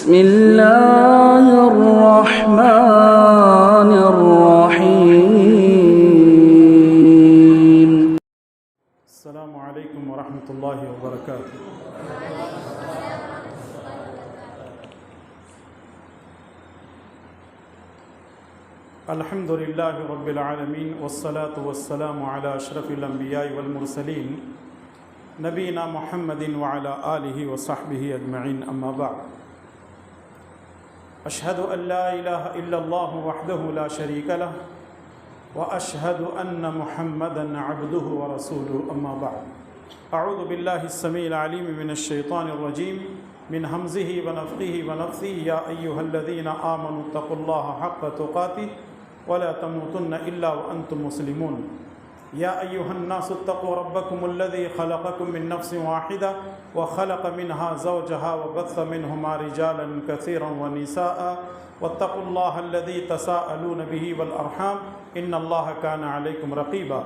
بسم اللہ الرحمن الرحیم۔ السلام علیکم ورحمۃ اللہ وبرکاتہ۔ الحمد للہ رب العالمین والصلاة والسلام علی اشرف الانبیاء والمرسلین نبینا محمد وعلی آلہ وصحبہ اجمعین، اما بعد۔ اشہد ان لا الہ الا اللہ وحدہ لا شریک لہ واشہد ان محمدا عبدہ ورسولہ، اما بعد۔ اعوذ باللہ السمیع العلیم من الشیطان الرجیم من حمزہ ونفخہ ونفثہ، یا ایہا الذین آمنوا اتقوا اللہ حق تقاتہ ولا تموتن الا وانتم مسلمون، یا ایہا الناس اتقوا ربکم الذی خلقکم من نفس واحدہ وخلق منها زوجها وبث منہما رجالا کثیرا ونساء واتقوا اللہ الذی تساءلون به والارحام ان اللہ کان علیکم رقیبا،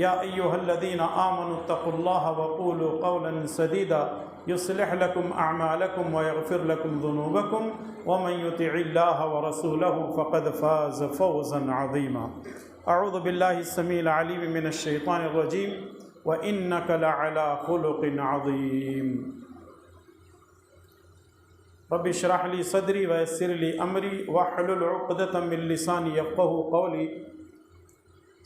یا ایہا الذین آمنوا اتقوا اللہ وقولوا قولا سدیدا یصلح لکم اعمالکم ویغفر لکم ذنوبکم ومن یطع اللہ ورسولہ فقد فاز فوزا عظیما۔ اعوذ باللہ السمیع العلیم من الشیطان الرجیم وانک لعلی خلق عظیم۔ رب اشرح لی صدری ویسر لی امری واحلل عقدۃ من لسانی یفقہوا قولی،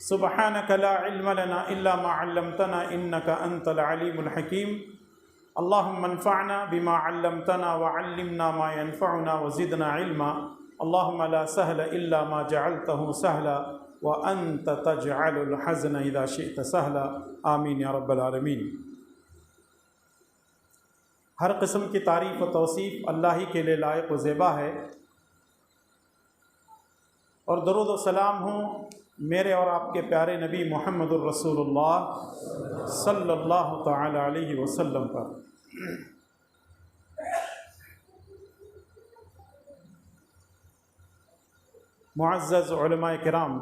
سبحانک لا علم لنا الا ما علمتنا انک انت العلیم الحکیم، اللہم انفعنا بما علمتنا وعلمنا ما ينفعنا وزدنا علما، اللہم لا سهل الا ما جعلته سهلا وانت تجعل الحزن اذا شئت سهلا، آمین یا رب العالمین۔ ہر قسم کی تعریف و توصیف اللہ ہی کے لیے لائق و زیبا ہے، اور درود و سلام ہوں میرے اور آپ کے پیارے نبی محمد الرسول اللہ صلی اللہ تعالی علیہ وسلم پر۔ معزز علماء کرام،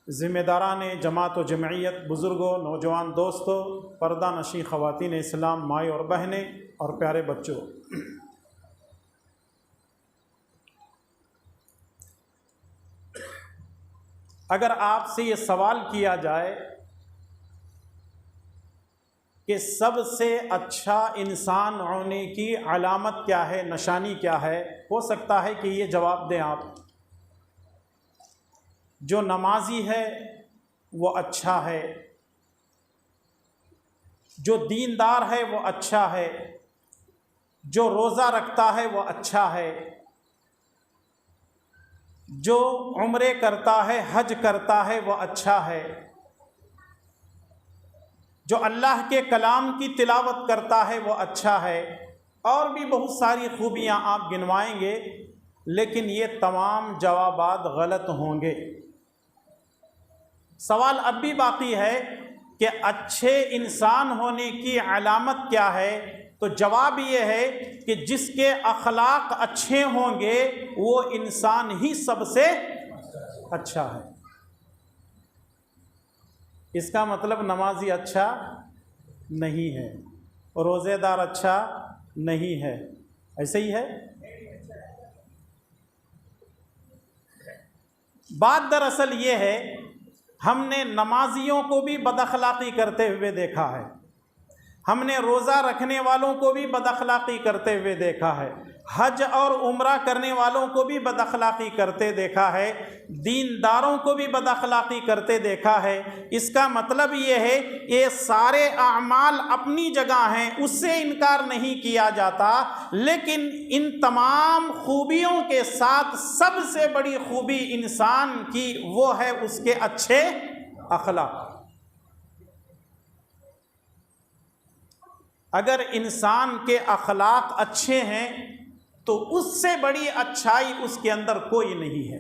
ذمہ داران جماعت و جمعیت، بزرگوں، نوجوان دوستوں، پردہ نشین خواتین اسلام، مائیں اور بہنیں اور پیارے بچوں، اگر آپ سے یہ سوال کیا جائے کہ سب سے اچھا انسان ہونے کی علامت کیا ہے، نشانی کیا ہے، ہو سکتا ہے کہ یہ جواب دیں آپ، جو نمازی ہے وہ اچھا ہے، جو دیندار ہے وہ اچھا ہے، جو روزہ رکھتا ہے وہ اچھا ہے، جو عمرے کرتا ہے، حج کرتا ہے وہ اچھا ہے، جو اللہ کے کلام کی تلاوت کرتا ہے وہ اچھا ہے، اور بھی بہت ساری خوبیاں آپ گنوائیں گے، لیکن یہ تمام جوابات غلط ہوں گے۔ سوال اب بھی باقی ہے کہ اچھے انسان ہونے کی علامت کیا ہے؟ تو جواب یہ ہے کہ جس کے اخلاق اچھے ہوں گے وہ انسان ہی سب سے اچھا ہے۔ اس کا مطلب نمازی اچھا نہیں ہے، روزے دار اچھا نہیں ہے، ایسے ہی ہے؟ بات دراصل یہ ہے، ہم نے نمازیوں کو بھی بد اخلاقی کرتے ہوئے دیکھا ہے، ہم نے روزہ رکھنے والوں کو بھی بد اخلاقی کرتے ہوئے دیکھا ہے، حج اور عمرہ کرنے والوں کو بھی بد اخلاقی کرتے دیکھا ہے، دینداروں کو بھی بد اخلاقی کرتے دیکھا ہے۔ اس کا مطلب یہ ہے یہ سارے اعمال اپنی جگہ ہیں، اس سے انکار نہیں کیا جاتا، لیکن ان تمام خوبیوں کے ساتھ سب سے بڑی خوبی انسان کی وہ ہے اس کے اچھے اخلاق۔ اگر انسان کے اخلاق اچھے ہیں تو اس سے بڑی اچھائی اس کے اندر کوئی نہیں ہے۔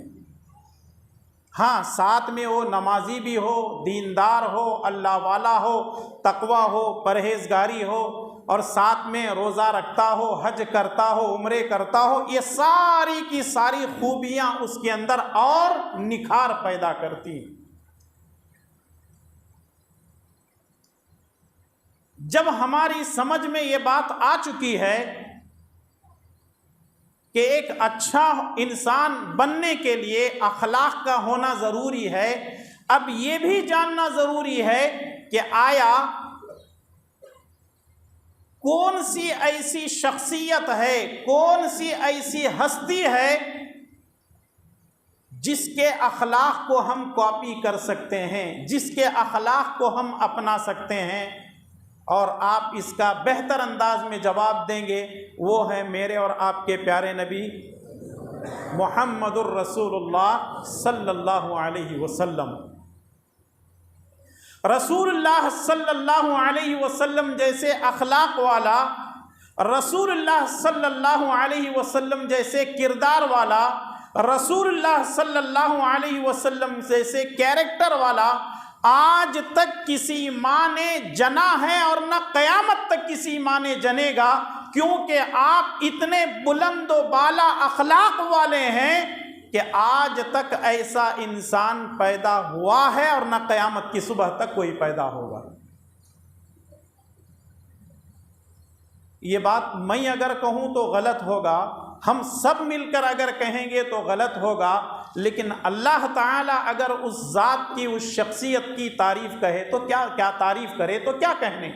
ہاں، ساتھ میں وہ نمازی بھی ہو، دیندار ہو، اللہ والا ہو، تقوی ہو، پرہیزگاری ہو، اور ساتھ میں روزہ رکھتا ہو، حج کرتا ہو، عمرے کرتا ہو، یہ ساری کی ساری خوبیاں اس کے اندر اور نکھار پیدا کرتی ہیں۔ جب ہماری سمجھ میں یہ بات آ چکی ہے کہ ایک اچھا انسان بننے کے لیے اخلاق کا ہونا ضروری ہے، اب یہ بھی جاننا ضروری ہے کہ آیا کون سی ایسی شخصیت ہے، کون سی ایسی ہستی ہے جس کے اخلاق کو ہم کاپی کر سکتے ہیں، جس کے اخلاق کو ہم اپنا سکتے ہیں، اور آپ اس کا بہتر انداز میں جواب دیں گے، وہ ہے میرے اور آپ کے پیارے نبی محمد الرسول اللہ صلی اللہ علیہ وسلم۔ رسول اللہ صلی اللہ علیہ وسلم جیسے اخلاق والا، رسول اللہ صلی اللہ علیہ وسلم جیسے کردار والا، رسول اللہ صلی اللہ علیہ وسلم جیسے کیریکٹر والا آج تک کسی ماں نے جنا ہے اور نہ قیامت تک کسی ماں نے جنے گا، کیونکہ آپ اتنے بلند و بالا اخلاق والے ہیں کہ آج تک ایسا انسان پیدا ہوا ہے اور نہ قیامت کی صبح تک کوئی پیدا ہوگا۔ یہ بات میں اگر کہوں تو غلط ہوگا، ہم سب مل کر اگر کہیں گے تو غلط ہوگا، لیکن اللہ تعالیٰ اگر اس ذات کی، اس شخصیت کی تعریف کہے تو کیا تعریف کرے تو کیا کہنے۔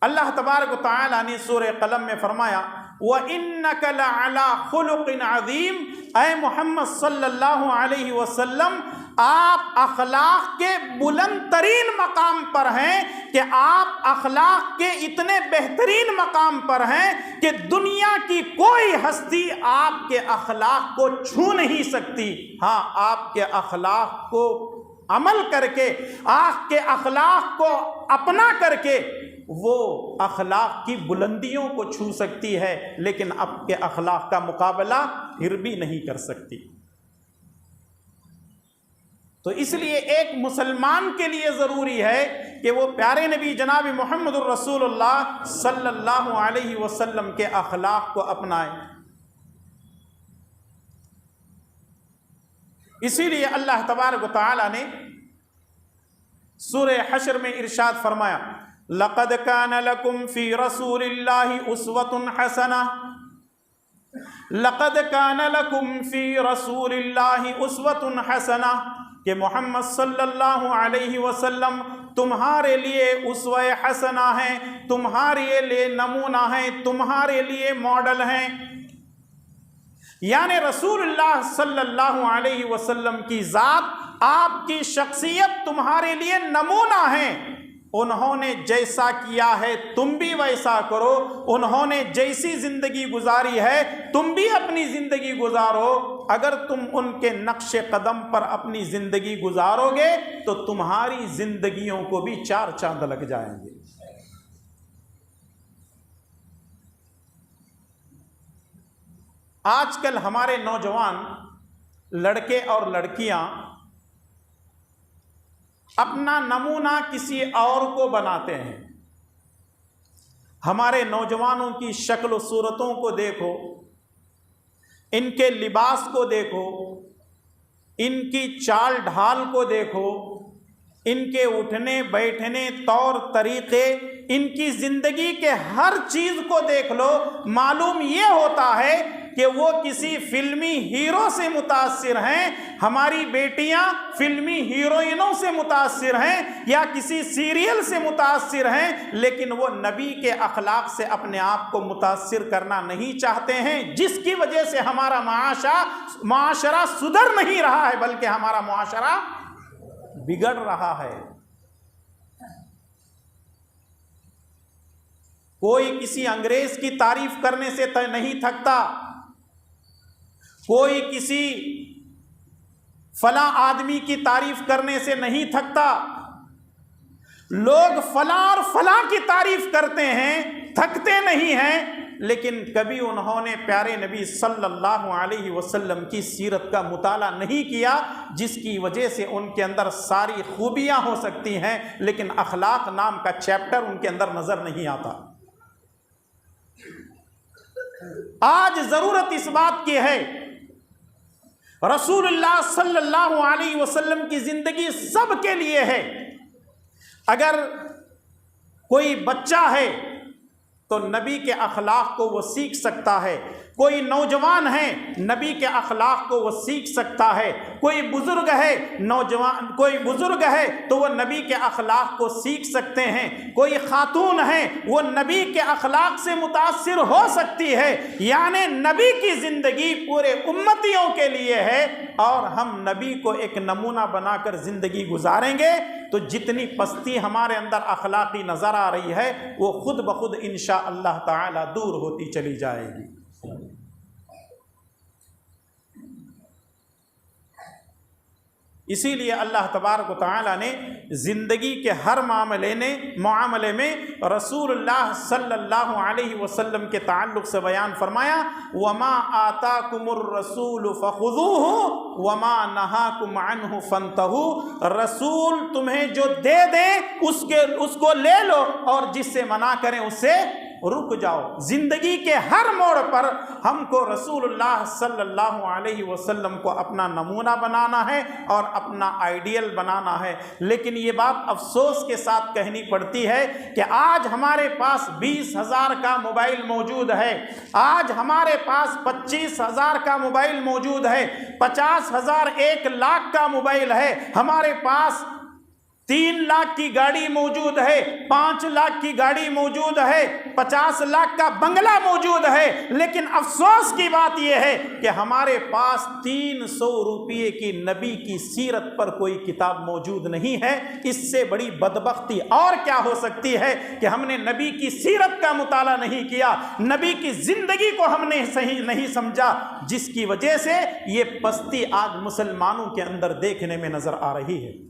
اللہ تبارک و تعالیٰ نے سورہ قلم میں فرمایا وَإِنَّكَ لَعَلَىٰ خُلُقٍ عَظِيمٍ، اے محمد صلی اللہ علیہ وسلم آپ اخلاق کے بلند ترین مقام پر ہیں، کہ آپ اخلاق کے اتنے بہترین مقام پر ہیں کہ دنیا کی کوئی ہستی آپ کے اخلاق کو چھو نہیں سکتی۔ ہاں، آپ کے اخلاق کو عمل کر کے، آپ کے اخلاق کو اپنا کر کے وہ اخلاق کی بلندیوں کو چھو سکتی ہے، لیکن اب کے اخلاق کا مقابلہ پھر بھی نہیں کر سکتی۔ تو اس لیے ایک مسلمان کے لیے ضروری ہے کہ وہ پیارے نبی جناب محمد الرسول اللہ صلی اللہ علیہ وسلم کے اخلاق کو اپنائے۔ اسی لیے اللہ تبارک و تعالی نے سورہ حشر میں ارشاد فرمایا لَقَدْ كَانَ لَكُمْ فِي رَسُولِ اللَّهِ أُسْوَةٌ حَسَنَةٌ، لَقَدْ كَانَ لَكُمْ فِي رَسُولِ اللَّهِ أُسْوَةٌ حَسَنَةٌ، کہ محمد صلی اللہ علیہ وسلم تمہارے لیے اسوہ حسنہ ہیں، تمہارے لیے نمونہ ہیں، تمہارے لیے ماڈل ہیں۔ یعنی رسول اللہ صلی اللہ علیہ وسلم کی ذات، آپ کی شخصیت تمہارے لیے نمونہ ہیں۔ انہوں نے جیسا کیا ہے تم بھی ویسا کرو، انہوں نے جیسی زندگی گزاری ہے تم بھی اپنی زندگی گزارو۔ اگر تم ان کے نقش قدم پر اپنی زندگی گزارو گے تو تمہاری زندگیوں کو بھی 4 چاند لگ جائیں گے۔ آج کل ہمارے نوجوان لڑکے اور لڑکیاں اپنا نمونہ کسی اور کو بناتے ہیں۔ ہمارے نوجوانوں کی شکل و صورتوں کو دیکھو، ان کے لباس کو دیکھو، ان کی چال ڈھال کو دیکھو، ان کے اٹھنے بیٹھنے طور طریقے، ان کی زندگی کے ہر چیز کو دیکھ لو، معلوم یہ ہوتا ہے کہ وہ کسی فلمی ہیرو سے متاثر ہیں۔ ہماری بیٹیاں فلمی ہیروئنوں سے متاثر ہیں یا کسی سیریل سے متاثر ہیں، لیکن وہ نبی کے اخلاق سے اپنے آپ کو متاثر کرنا نہیں چاہتے ہیں، جس کی وجہ سے ہمارا معاشرہ سدھر نہیں رہا ہے بلکہ ہمارا معاشرہ بگڑ رہا ہے۔ کوئی کسی انگریز کی تعریف کرنے سے نہیں تھکتا، کوئی کسی فلاں آدمی کی تعریف کرنے سے نہیں تھکتا۔ لوگ فلاں اور فلاں کی تعریف کرتے ہیں، تھکتے نہیں ہیں، لیکن کبھی انہوں نے پیارے نبی صلی اللہ علیہ وسلم کی سیرت کا مطالعہ نہیں کیا، جس کی وجہ سے ان کے اندر ساری خوبیاں ہو سکتی ہیں لیکن اخلاق نام کا چیپٹر ان کے اندر نظر نہیں آتا۔ آج ضرورت اس بات کی ہے، رسول اللہ صلی اللہ علیہ وسلم کی زندگی سب کے لیے ہے۔ اگر کوئی بچہ ہے تو نبی کے اخلاق کو وہ سیکھ سکتا ہے، کوئی نوجوان ہے نبی کے اخلاق کو وہ سیکھ سکتا ہے، کوئی بزرگ ہے کوئی بزرگ ہے تو وہ نبی کے اخلاق کو سیکھ سکتے ہیں، کوئی خاتون ہے وہ نبی کے اخلاق سے متاثر ہو سکتی ہے۔ یعنی نبی کی زندگی پورے امتیوں کے لیے ہے، اور ہم نبی کو ایک نمونہ بنا کر زندگی گزاریں گے تو جتنی پستی ہمارے اندر اخلاقی نظر آ رہی ہے وہ خود بخود انشاءاللہ تعالی دور ہوتی چلی جائے گی۔ اسی لیے اللہ تبارک و تعالی نے زندگی کے ہر معاملے میں رسول اللہ صلی اللہ علیہ وسلم کے تعلق سے بیان فرمایا، وَمَا آتَاكُمُ الرَّسُولُ فَخُذُوهُ وَمَا نَهَاكُمْ عَنْهُ فَانْتَهُوا، رسول تمہیں جو دے دیں اس کو لے لو، اور جس سے منع کریں اس سے رک جاؤ۔ زندگی کے ہر موڑ پر ہم کو رسول اللہ صلی اللہ علیہ وسلم کو اپنا نمونہ بنانا ہے اور اپنا آئیڈیل بنانا ہے۔ لیکن یہ بات افسوس کے ساتھ کہنی پڑتی ہے کہ آج ہمارے پاس 20,000 کا موبائل موجود ہے، آج ہمارے پاس 25,000 کا موبائل موجود ہے، 50,000 1 لاکھ کا موبائل ہے، ہمارے پاس 3 لاکھ کی گاڑی موجود ہے، 5 لاکھ کی گاڑی موجود ہے، 50 لاکھ کا بنگلہ موجود ہے، لیکن افسوس کی بات یہ ہے کہ ہمارے پاس 300 روپے کی نبی کی سیرت پر کوئی کتاب موجود نہیں ہے۔ اس سے بڑی بدبختی اور کیا ہو سکتی ہے کہ ہم نے نبی کی سیرت کا مطالعہ نہیں کیا، نبی کی زندگی کو ہم نے صحیح نہیں سمجھا، جس کی وجہ سے یہ پستی آج مسلمانوں کے اندر دیکھنے میں نظر آ رہی ہے۔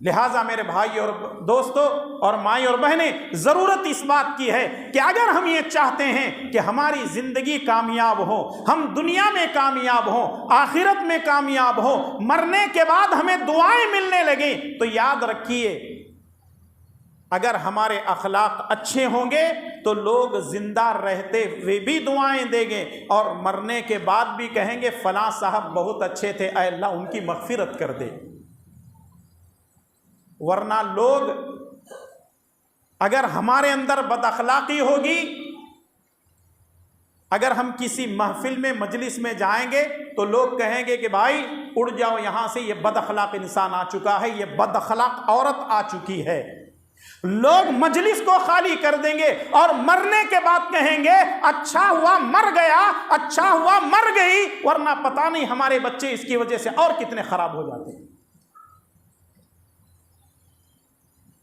لہٰذا میرے بھائی اور دوستوں اور مائیں اور بہنیں، ضرورت اس بات کی ہے کہ اگر ہم یہ چاہتے ہیں کہ ہماری زندگی کامیاب ہو، ہم دنیا میں کامیاب ہوں، آخرت میں کامیاب ہوں، مرنے کے بعد ہمیں دعائیں ملنے لگیں، تو یاد رکھیے اگر ہمارے اخلاق اچھے ہوں گے تو لوگ زندہ رہتے ہوئے بھی دعائیں دیں گے، اور مرنے کے بعد بھی کہیں گے فلاں صاحب بہت اچھے تھے، اے اللہ ان کی مغفرت کر دے۔ ورنہ لوگ، اگر ہمارے اندر بد اخلاقی ہوگی، اگر ہم کسی محفل میں مجلس میں جائیں گے تو لوگ کہیں گے کہ بھائی اڑ جاؤ یہاں سے، یہ بد اخلاق انسان آ چکا ہے، یہ بد اخلاق عورت آ چکی ہے۔ لوگ مجلس کو خالی کر دیں گے اور مرنے کے بعد کہیں گے اچھا ہوا مر گیا، اچھا ہوا مر گئی، ورنہ پتہ نہیں ہمارے بچے اس کی وجہ سے اور کتنے خراب ہو جاتے ہیں۔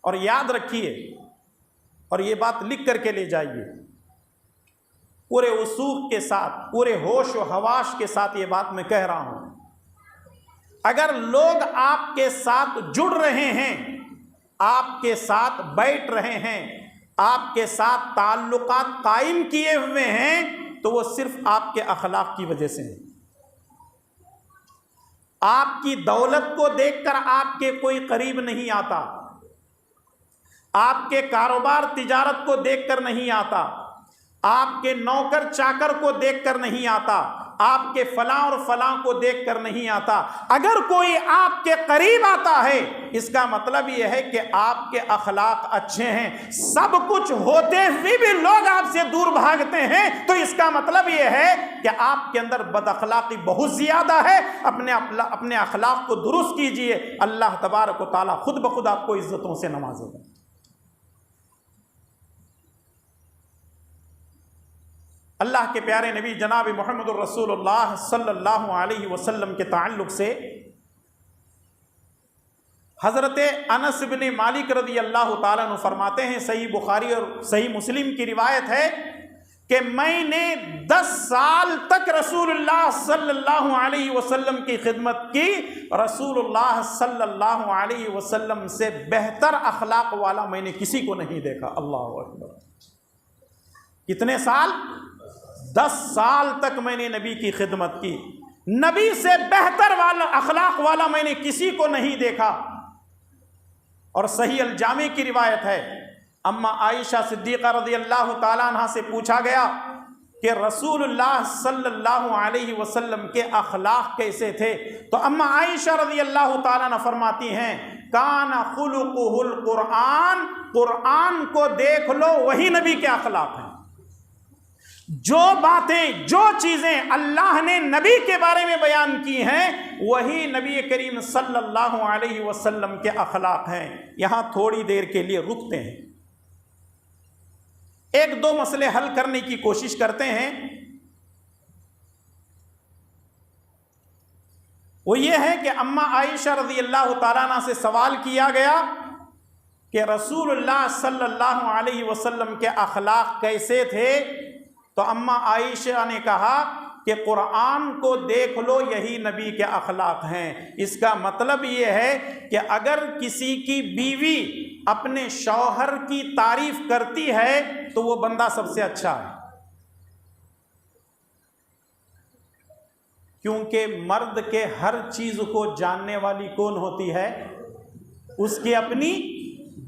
اور یاد رکھیے، اور یہ بات لکھ کر کے لے جائیے، پورے وثوق کے ساتھ، پورے ہوش و حواس کے ساتھ یہ بات میں کہہ رہا ہوں، اگر لوگ آپ کے ساتھ جڑ رہے ہیں، آپ کے ساتھ بیٹھ رہے ہیں، آپ کے ساتھ تعلقات قائم کیے ہوئے ہیں، تو وہ صرف آپ کے اخلاق کی وجہ سے ہیں۔ آپ کی دولت کو دیکھ کر آپ کے کوئی قریب نہیں آتا، آپ کے کاروبار تجارت کو دیکھ کر نہیں آتا، آپ کے نوکر چاکر کو دیکھ کر نہیں آتا، آپ کے فلاں اور فلاں کو دیکھ کر نہیں آتا۔ اگر کوئی آپ کے قریب آتا ہے، اس کا مطلب یہ ہے کہ آپ کے اخلاق اچھے ہیں۔ سب کچھ ہوتے ہوئے بھی لوگ آپ سے دور بھاگتے ہیں، تو اس کا مطلب یہ ہے کہ آپ کے اندر بد اخلاقی بہت زیادہ ہے۔ اپنے اخلاق کو درست کیجئے، اللہ تبارک و تعالیٰ خود بخود آپ کو عزتوں سے نوازے گا۔ اللہ کے پیارے نبی جناب محمد الرسول اللہ صلی اللہ علیہ وسلم کے تعلق سے حضرت انس بن مالک رضی اللہ تعالیٰ عنہ فرماتے ہیں، صحیح بخاری اور صحیح مسلم کی روایت ہے کہ میں نے 10 سال تک رسول اللہ صلی اللہ علیہ وسلم کی خدمت کی، رسول اللہ صلی اللہ علیہ وسلم سے بہتر اخلاق والا میں نے کسی کو نہیں دیکھا۔ اللہ اکبر! کتنے سال؟ 10 سال تک میں نے نبی کی خدمت کی، نبی سے بہتر والا اخلاق والا میں نے کسی کو نہیں دیکھا۔ اور صحیح الجامع کی روایت ہے، اما عائشہ صدیقہ رضی اللہ تعالیٰ عنہ سے پوچھا گیا کہ رسول اللہ صلی اللہ علیہ وسلم کے اخلاق کیسے تھے، تو اما عائشہ رضی اللہ تعالیٰ عنہ فرماتی ہیں کان خلقہ القرآن، قرآن کو دیکھ لو وہی نبی کے اخلاق ہیں۔ جو باتیں، جو چیزیں اللہ نے نبی کے بارے میں بیان کی ہیں وہی نبی کریم صلی اللہ علیہ وسلم کے اخلاق ہیں۔ یہاں تھوڑی دیر کے لیے رکتے ہیں، ایک دو مسئلے حل کرنے کی کوشش کرتے ہیں۔ وہ یہ ہے کہ اماں عائشہ رضی اللہ تعالیٰ عنہ سے سوال کیا گیا کہ رسول اللہ صلی اللہ علیہ وسلم کے اخلاق کیسے تھے؟ تو اماں عائشہ نے کہا کہ قرآن کو دیکھ لو یہی نبی کے اخلاق ہیں۔ اس کا مطلب یہ ہے کہ اگر کسی کی بیوی اپنے شوہر کی تعریف کرتی ہے تو وہ بندہ سب سے اچھا ہے، کیونکہ مرد کے ہر چیز کو جاننے والی کون ہوتی ہے؟ اس کی اپنی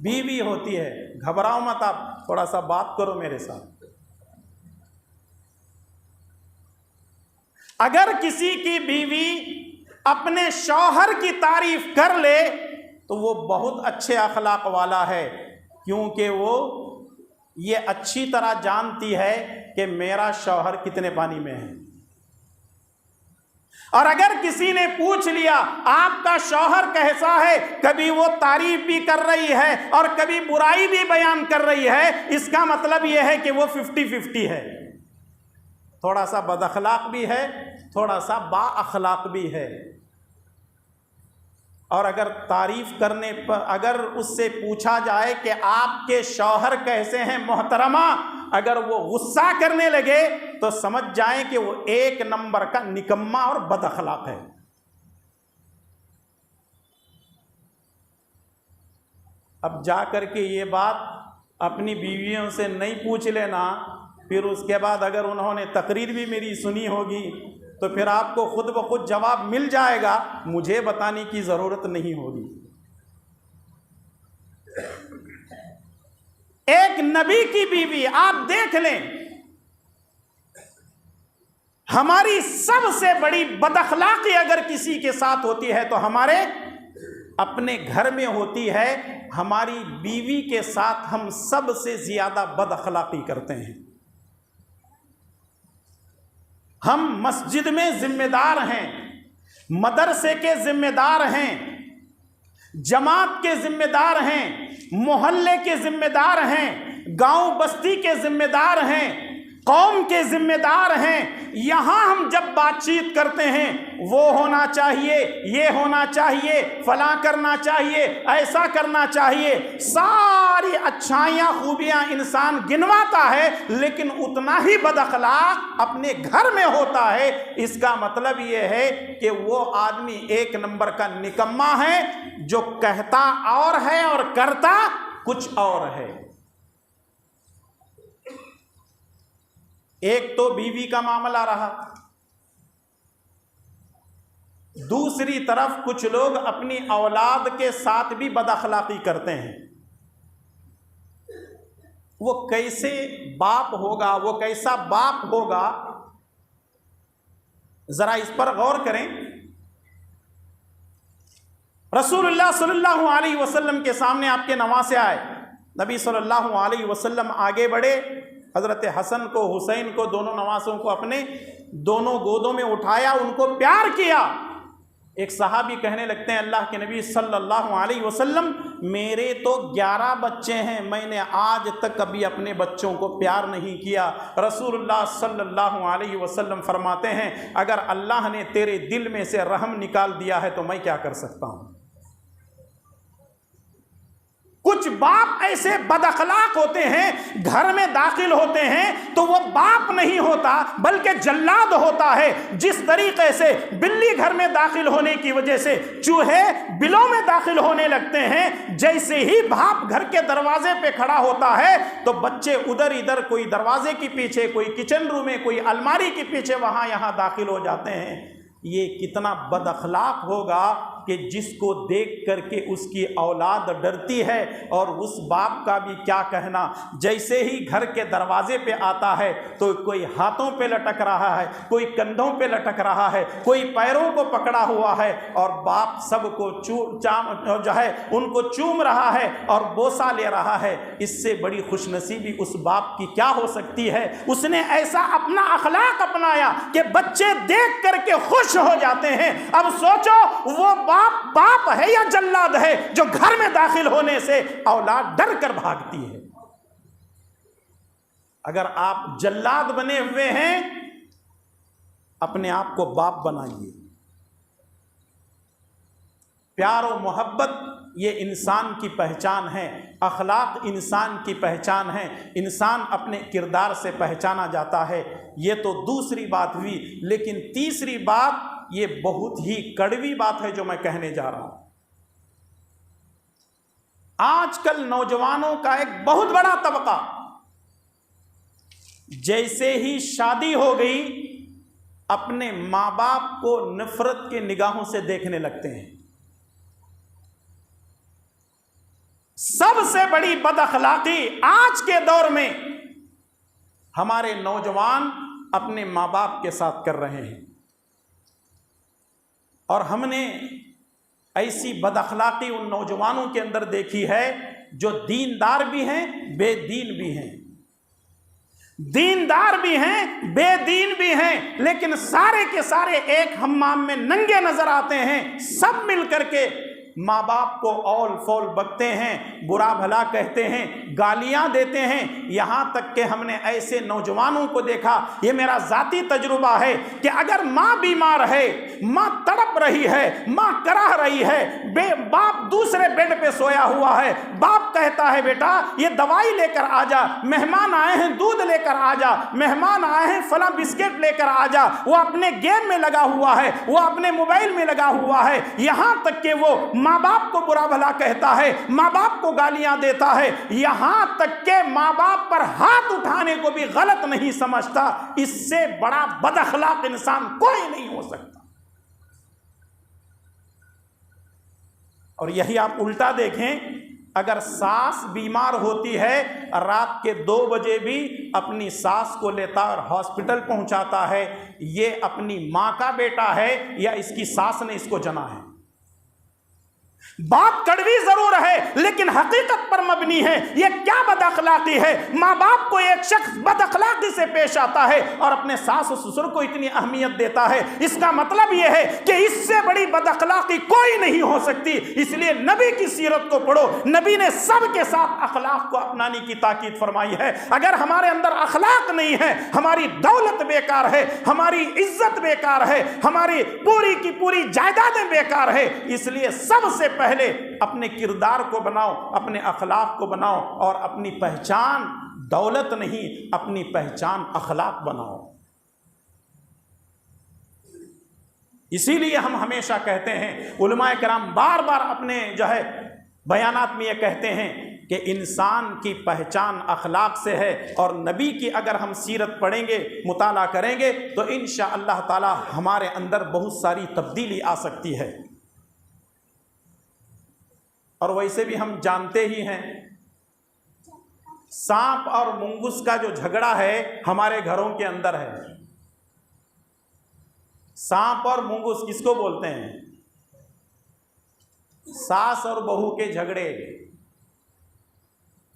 بیوی ہوتی ہے۔ گھبراؤ مت، آپ تھوڑا سا بات کرو میرے ساتھ۔ اگر کسی کی بیوی اپنے شوہر کی تعریف کر لے تو وہ بہت اچھے اخلاق والا ہے، کیونکہ وہ یہ اچھی طرح جانتی ہے کہ میرا شوہر کتنے پانی میں ہے۔ اور اگر کسی نے پوچھ لیا آپ کا شوہر کیسا ہے، کبھی وہ تعریف بھی کر رہی ہے اور کبھی برائی بھی بیان کر رہی ہے، اس کا مطلب یہ ہے کہ وہ 50-50 ہے، تھوڑا سا بد اخلاق بھی ہے، تھوڑا سا با اخلاق بھی ہے۔ اور اگر تعریف کرنے پر اگر اس سے پوچھا جائے کہ آپ کے شوہر کیسے ہیں محترمہ، اگر وہ غصہ کرنے لگے تو سمجھ جائیں کہ وہ ایک نمبر کا نکما اور بد اخلاق ہے۔ اب جا کر کے یہ بات اپنی بیویوں سے نہیں پوچھ لینا، پھر اس کے بعد اگر انہوں نے تقریر بھی میری سنی ہوگی تو پھر آپ کو خود بخود جواب مل جائے گا، مجھے بتانے کی ضرورت نہیں ہوگی۔ ایک نبی کی بیوی آپ دیکھ لیں، ہماری سب سے بڑی بد اخلاقی اگر کسی کے ساتھ ہوتی ہے تو ہمارے اپنے گھر میں ہوتی ہے۔ ہماری بیوی کے ساتھ ہم سب سے زیادہ بد اخلاقی کرتے ہیں۔ ہم مسجد میں ذمہ دار ہیں، مدرسے کے ذمہ دار ہیں، جماعت کے ذمہ دار ہیں، محلے کے ذمہ دار ہیں، گاؤں بستی کے ذمہ دار ہیں، قوم کے ذمہ دار ہیں۔ یہاں ہم جب بات چیت کرتے ہیں وہ ہونا چاہیے، یہ ہونا چاہیے، فلاں کرنا چاہیے، ایسا کرنا چاہیے، ساری اچھائیاں خوبیاں انسان گنواتا ہے، لیکن اتنا ہی بد اخلاق اپنے گھر میں ہوتا ہے۔ اس کا مطلب یہ ہے کہ وہ آدمی ایک نمبر کا نکما ہے، جو کہتا اور ہے اور کرتا کچھ اور ہے۔ ایک تو بیوی کا معاملہ رہا، دوسری طرف کچھ لوگ اپنی اولاد کے ساتھ بھی بد اخلاقی کرتے ہیں۔ وہ کیسے باپ ہوگا، وہ کیسا باپ ہوگا، ذرا اس پر غور کریں۔ رسول اللہ صلی اللہ علیہ وسلم کے سامنے آپ کے نواسے آئے، نبی صلی اللہ علیہ وسلم آگے بڑھے، حضرت حسن کو حسین کو دونوں نواسوں کو اپنے دونوں گودوں میں اٹھایا، ان کو پیار کیا۔ ایک صحابی کہنے لگتے ہیں اللہ کے نبی صلی اللہ علیہ وسلم میرے تو 11 بچے ہیں، میں نے آج تک کبھی اپنے بچوں کو پیار نہیں کیا۔ رسول اللہ صلی اللہ علیہ وسلم فرماتے ہیں اگر اللہ نے تیرے دل میں سے رحم نکال دیا ہے تو میں کیا کر سکتا ہوں۔ کچھ باپ ایسے بد اخلاق ہوتے ہیں، گھر میں داخل ہوتے ہیں تو وہ باپ نہیں ہوتا بلکہ جلاد ہوتا ہے۔ جس طریقے سے بلی گھر میں داخل ہونے کی وجہ سے چوہے بلوں میں داخل ہونے لگتے ہیں، جیسے ہی باپ گھر کے دروازے پہ کھڑا ہوتا ہے تو بچے ادھر ادھر، کوئی دروازے کے پیچھے، کوئی کچن روم میں، کوئی الماری کے پیچھے، وہاں یہاں داخل ہو جاتے ہیں۔ یہ کتنا بد اخلاق ہوگا کہ جس کو دیکھ کر کے اس کی اولاد ڈرتی ہے، اور اس باپ کا بھی کیا کہنا، جیسے ہی گھر کے دروازے پہ آتا ہے تو کوئی ہاتھوں پہ لٹک رہا ہے، کوئی کندھوں پہ لٹک رہا ہے، کوئی پیروں کو پکڑا ہوا ہے، اور باپ سب کو ان کو چوم رہا ہے اور بوسہ لے رہا ہے۔ اس سے بڑی خوش نصیبی اس باپ کی کیا ہو سکتی ہے؟ اس نے ایسا اپنا اخلاق اپنایا کہ بچے دیکھ کر کے خوش ہو جاتے ہیں۔ اب سوچو وہ باپ ہے یا جلاد ہے جو گھر میں داخل ہونے سے اولاد ڈر کر بھاگتی ہے؟ اگر آپ جلاد بنے ہوئے ہیں، اپنے آپ کو باپ بنائیے۔ پیار و محبت یہ انسان کی پہچان ہے، اخلاق انسان کی پہچان ہے، انسان اپنے کردار سے پہچانا جاتا ہے۔ یہ تو دوسری بات ہوئی، لیکن تیسری بات یہ بہت ہی کڑوی بات ہے جو میں کہنے جا رہا ہوں۔ آج کل نوجوانوں کا ایک بہت بڑا طبقہ جیسے ہی شادی ہو گئی اپنے ماں باپ کو نفرت کی نگاہوں سے دیکھنے لگتے ہیں۔ سب سے بڑی بد اخلاقی آج کے دور میں ہمارے نوجوان اپنے ماں باپ کے ساتھ کر رہے ہیں، اور ہم نے ایسی بد اخلاقی ان نوجوانوں کے اندر دیکھی ہے جو دیندار بھی ہیں بے دین بھی ہیں، دیندار بھی ہیں بے دین بھی ہیں، لیکن سارے کے سارے ایک حمام میں ننگے نظر آتے ہیں، سب مل کر کے ماں باپ کو اول فول بکتے ہیں، برا بھلا کہتے ہیں، گالیاں دیتے ہیں۔ یہاں تک کہ ہم نے ایسے نوجوانوں کو دیکھا، یہ میرا ذاتی تجربہ ہے، کہ اگر ماں بیمار ہے، ماں تڑپ رہی ہے، ماں کراہ رہی ہے، باپ دوسرے بیڈ پہ سویا ہوا ہے، باپ کہتا ہے بیٹا یہ دوائی لے کر آ جا، مہمان آئے ہیں دودھ لے کر آ جا، مہمان آئے ہیں فلاں بسکٹ لے کر آ جا، وہ اپنے گیم میں لگا ہوا ہے، وہ اپنے موبائل میں لگا ہوا ہے، یہاں تک کہ وہ ماں باپ کو برا بھلا کہتا ہے، ماں باپ کو گالیاں دیتا ہے، یہاں تک کہ ماں باپ پر ہاتھ اٹھانے کو بھی غلط نہیں سمجھتا۔ اس سے بڑا بد اخلاق انسان کوئی نہیں ہو سکتا۔ اور یہی آپ الٹا دیکھیں، اگر ساس بیمار ہوتی ہے رات کے 2 بجے بھی اپنی ساس کو لیتا اور ہاسپٹل پہنچاتا ہے، یہ اپنی ماں کا بیٹا ہے یا اس کی ساس نے اس کو جنا ہے؟ بات کڑوی ضرور ہے لیکن حقیقت پر مبنی ہے۔ یہ کیا بد اخلاقی ہے؟ ماں باپ کو ایک شخص بد اخلاقی سے پیش آتا ہے اور اپنے ساس و سسر کو اتنی اہمیت دیتا ہے، اس کا مطلب یہ ہے کہ اس سے بڑی بد اخلاقی کوئی نہیں ہو سکتی۔ اس لیے نبی کی سیرت کو پڑھو، نبی نے سب کے ساتھ اخلاق کو اپنانے کی تاکید فرمائی ہے۔ اگر ہمارے اندر اخلاق نہیں ہے، ہماری دولت بیکار ہے، ہماری عزت بیکار ہے، ہماری پوری کی پوری جائیدادیں بیکار ہے۔ اس لیے سب سے پہلے اپنے کردار کو بناؤ، اپنے اخلاق کو بناؤ، اور اپنی پہچان دولت نہیں، اپنی پہچان اخلاق بناؤ۔ اسی لیے ہم ہمیشہ کہتے ہیں، علماء کرام بار بار اپنے بیانات میں یہ کہتے ہیں کہ انسان کی پہچان اخلاق سے ہے، اور نبی کی اگر ہم سیرت پڑھیں گے، مطالعہ کریں گے تو انشاءاللہ تعالی ہمارے اندر بہت ساری تبدیلی آ سکتی ہے۔ اور ویسے بھی ہم جانتے ہی ہیں، سانپ اور منگس کا جو جھگڑا ہے ہمارے گھروں کے اندر ہے۔ سانپ اور منگس کس کو بولتے ہیں؟ ساس اور بہو کے جھگڑے۔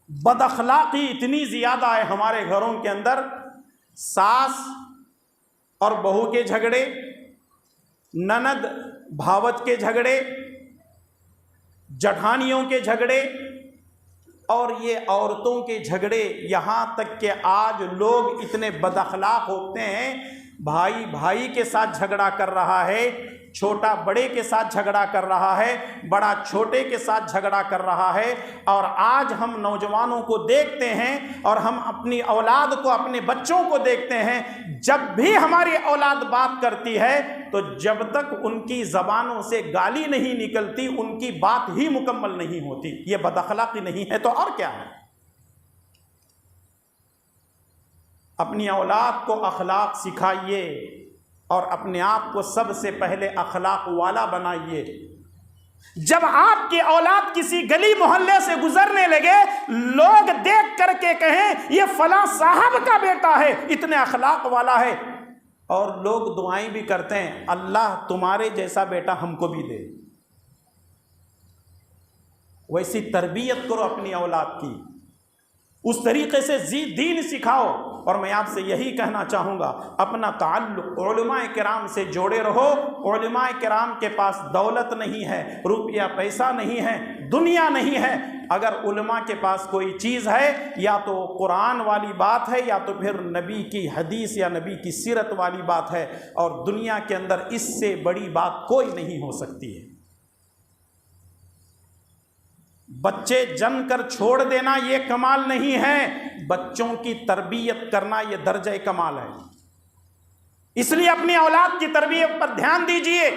بد اخلاقی اتنی زیادہ ہے ہمارے گھروں کے اندر، ساس اور بہو کے جھگڑے، نند بھاوت کے جھگڑے، جٹھانیوں کے جھگڑے، اور یہ عورتوں کے جھگڑے، یہاں تک کہ آج لوگ اتنے بد اخلاق ہوتے ہیں، بھائی بھائی کے ساتھ جھگڑا کر رہا ہے، چھوٹا بڑے کے ساتھ جھگڑا کر رہا ہے، بڑا چھوٹے کے ساتھ جھگڑا کر رہا ہے۔ اور آج ہم نوجوانوں کو دیکھتے ہیں اور ہم اپنی اولاد کو، اپنے بچوں کو دیکھتے ہیں، جب بھی ہماری اولاد بات کرتی ہے تو جب تک ان کی زبانوں سے گالی نہیں نکلتی ان کی بات ہی مکمل نہیں ہوتی۔ یہ بد اخلاقی نہیں ہے تو اور کیا ہے؟ اپنی اولاد کو اخلاق سکھائیے اور اپنے آپ کو سب سے پہلے اخلاق والا بنائیے۔ جب آپ کی اولاد کسی گلی محلے سے گزرنے لگے، لوگ دیکھ کر کے کہیں یہ فلاں صاحب کا بیٹا ہے، اتنے اخلاق والا ہے، اور لوگ دعائیں بھی کرتے ہیں اللہ تمہارے جیسا بیٹا ہم کو بھی دے، ویسی تربیت کرو اپنی اولاد کی، اس طریقے سے دین سکھاؤ۔ اور میں آپ سے یہی کہنا چاہوں گا، اپنا تعلق علماء کرام سے جوڑے رہو۔ علماء کرام کے پاس دولت نہیں ہے، روپیہ پیسہ نہیں ہے، دنیا نہیں ہے، اگر علماء کے پاس کوئی چیز ہے، یا تو قرآن والی بات ہے، یا تو پھر نبی کی حدیث یا نبی کی سیرت والی بات ہے، اور دنیا کے اندر اس سے بڑی بات کوئی نہیں ہو سکتی ہے۔ بچے جن کر چھوڑ دینا یہ کمال نہیں ہے، بچوں کی تربیت کرنا یہ درجہ کمال ہے۔ اس لیے اپنی اولاد کی تربیت پر دھیان دیجئے۔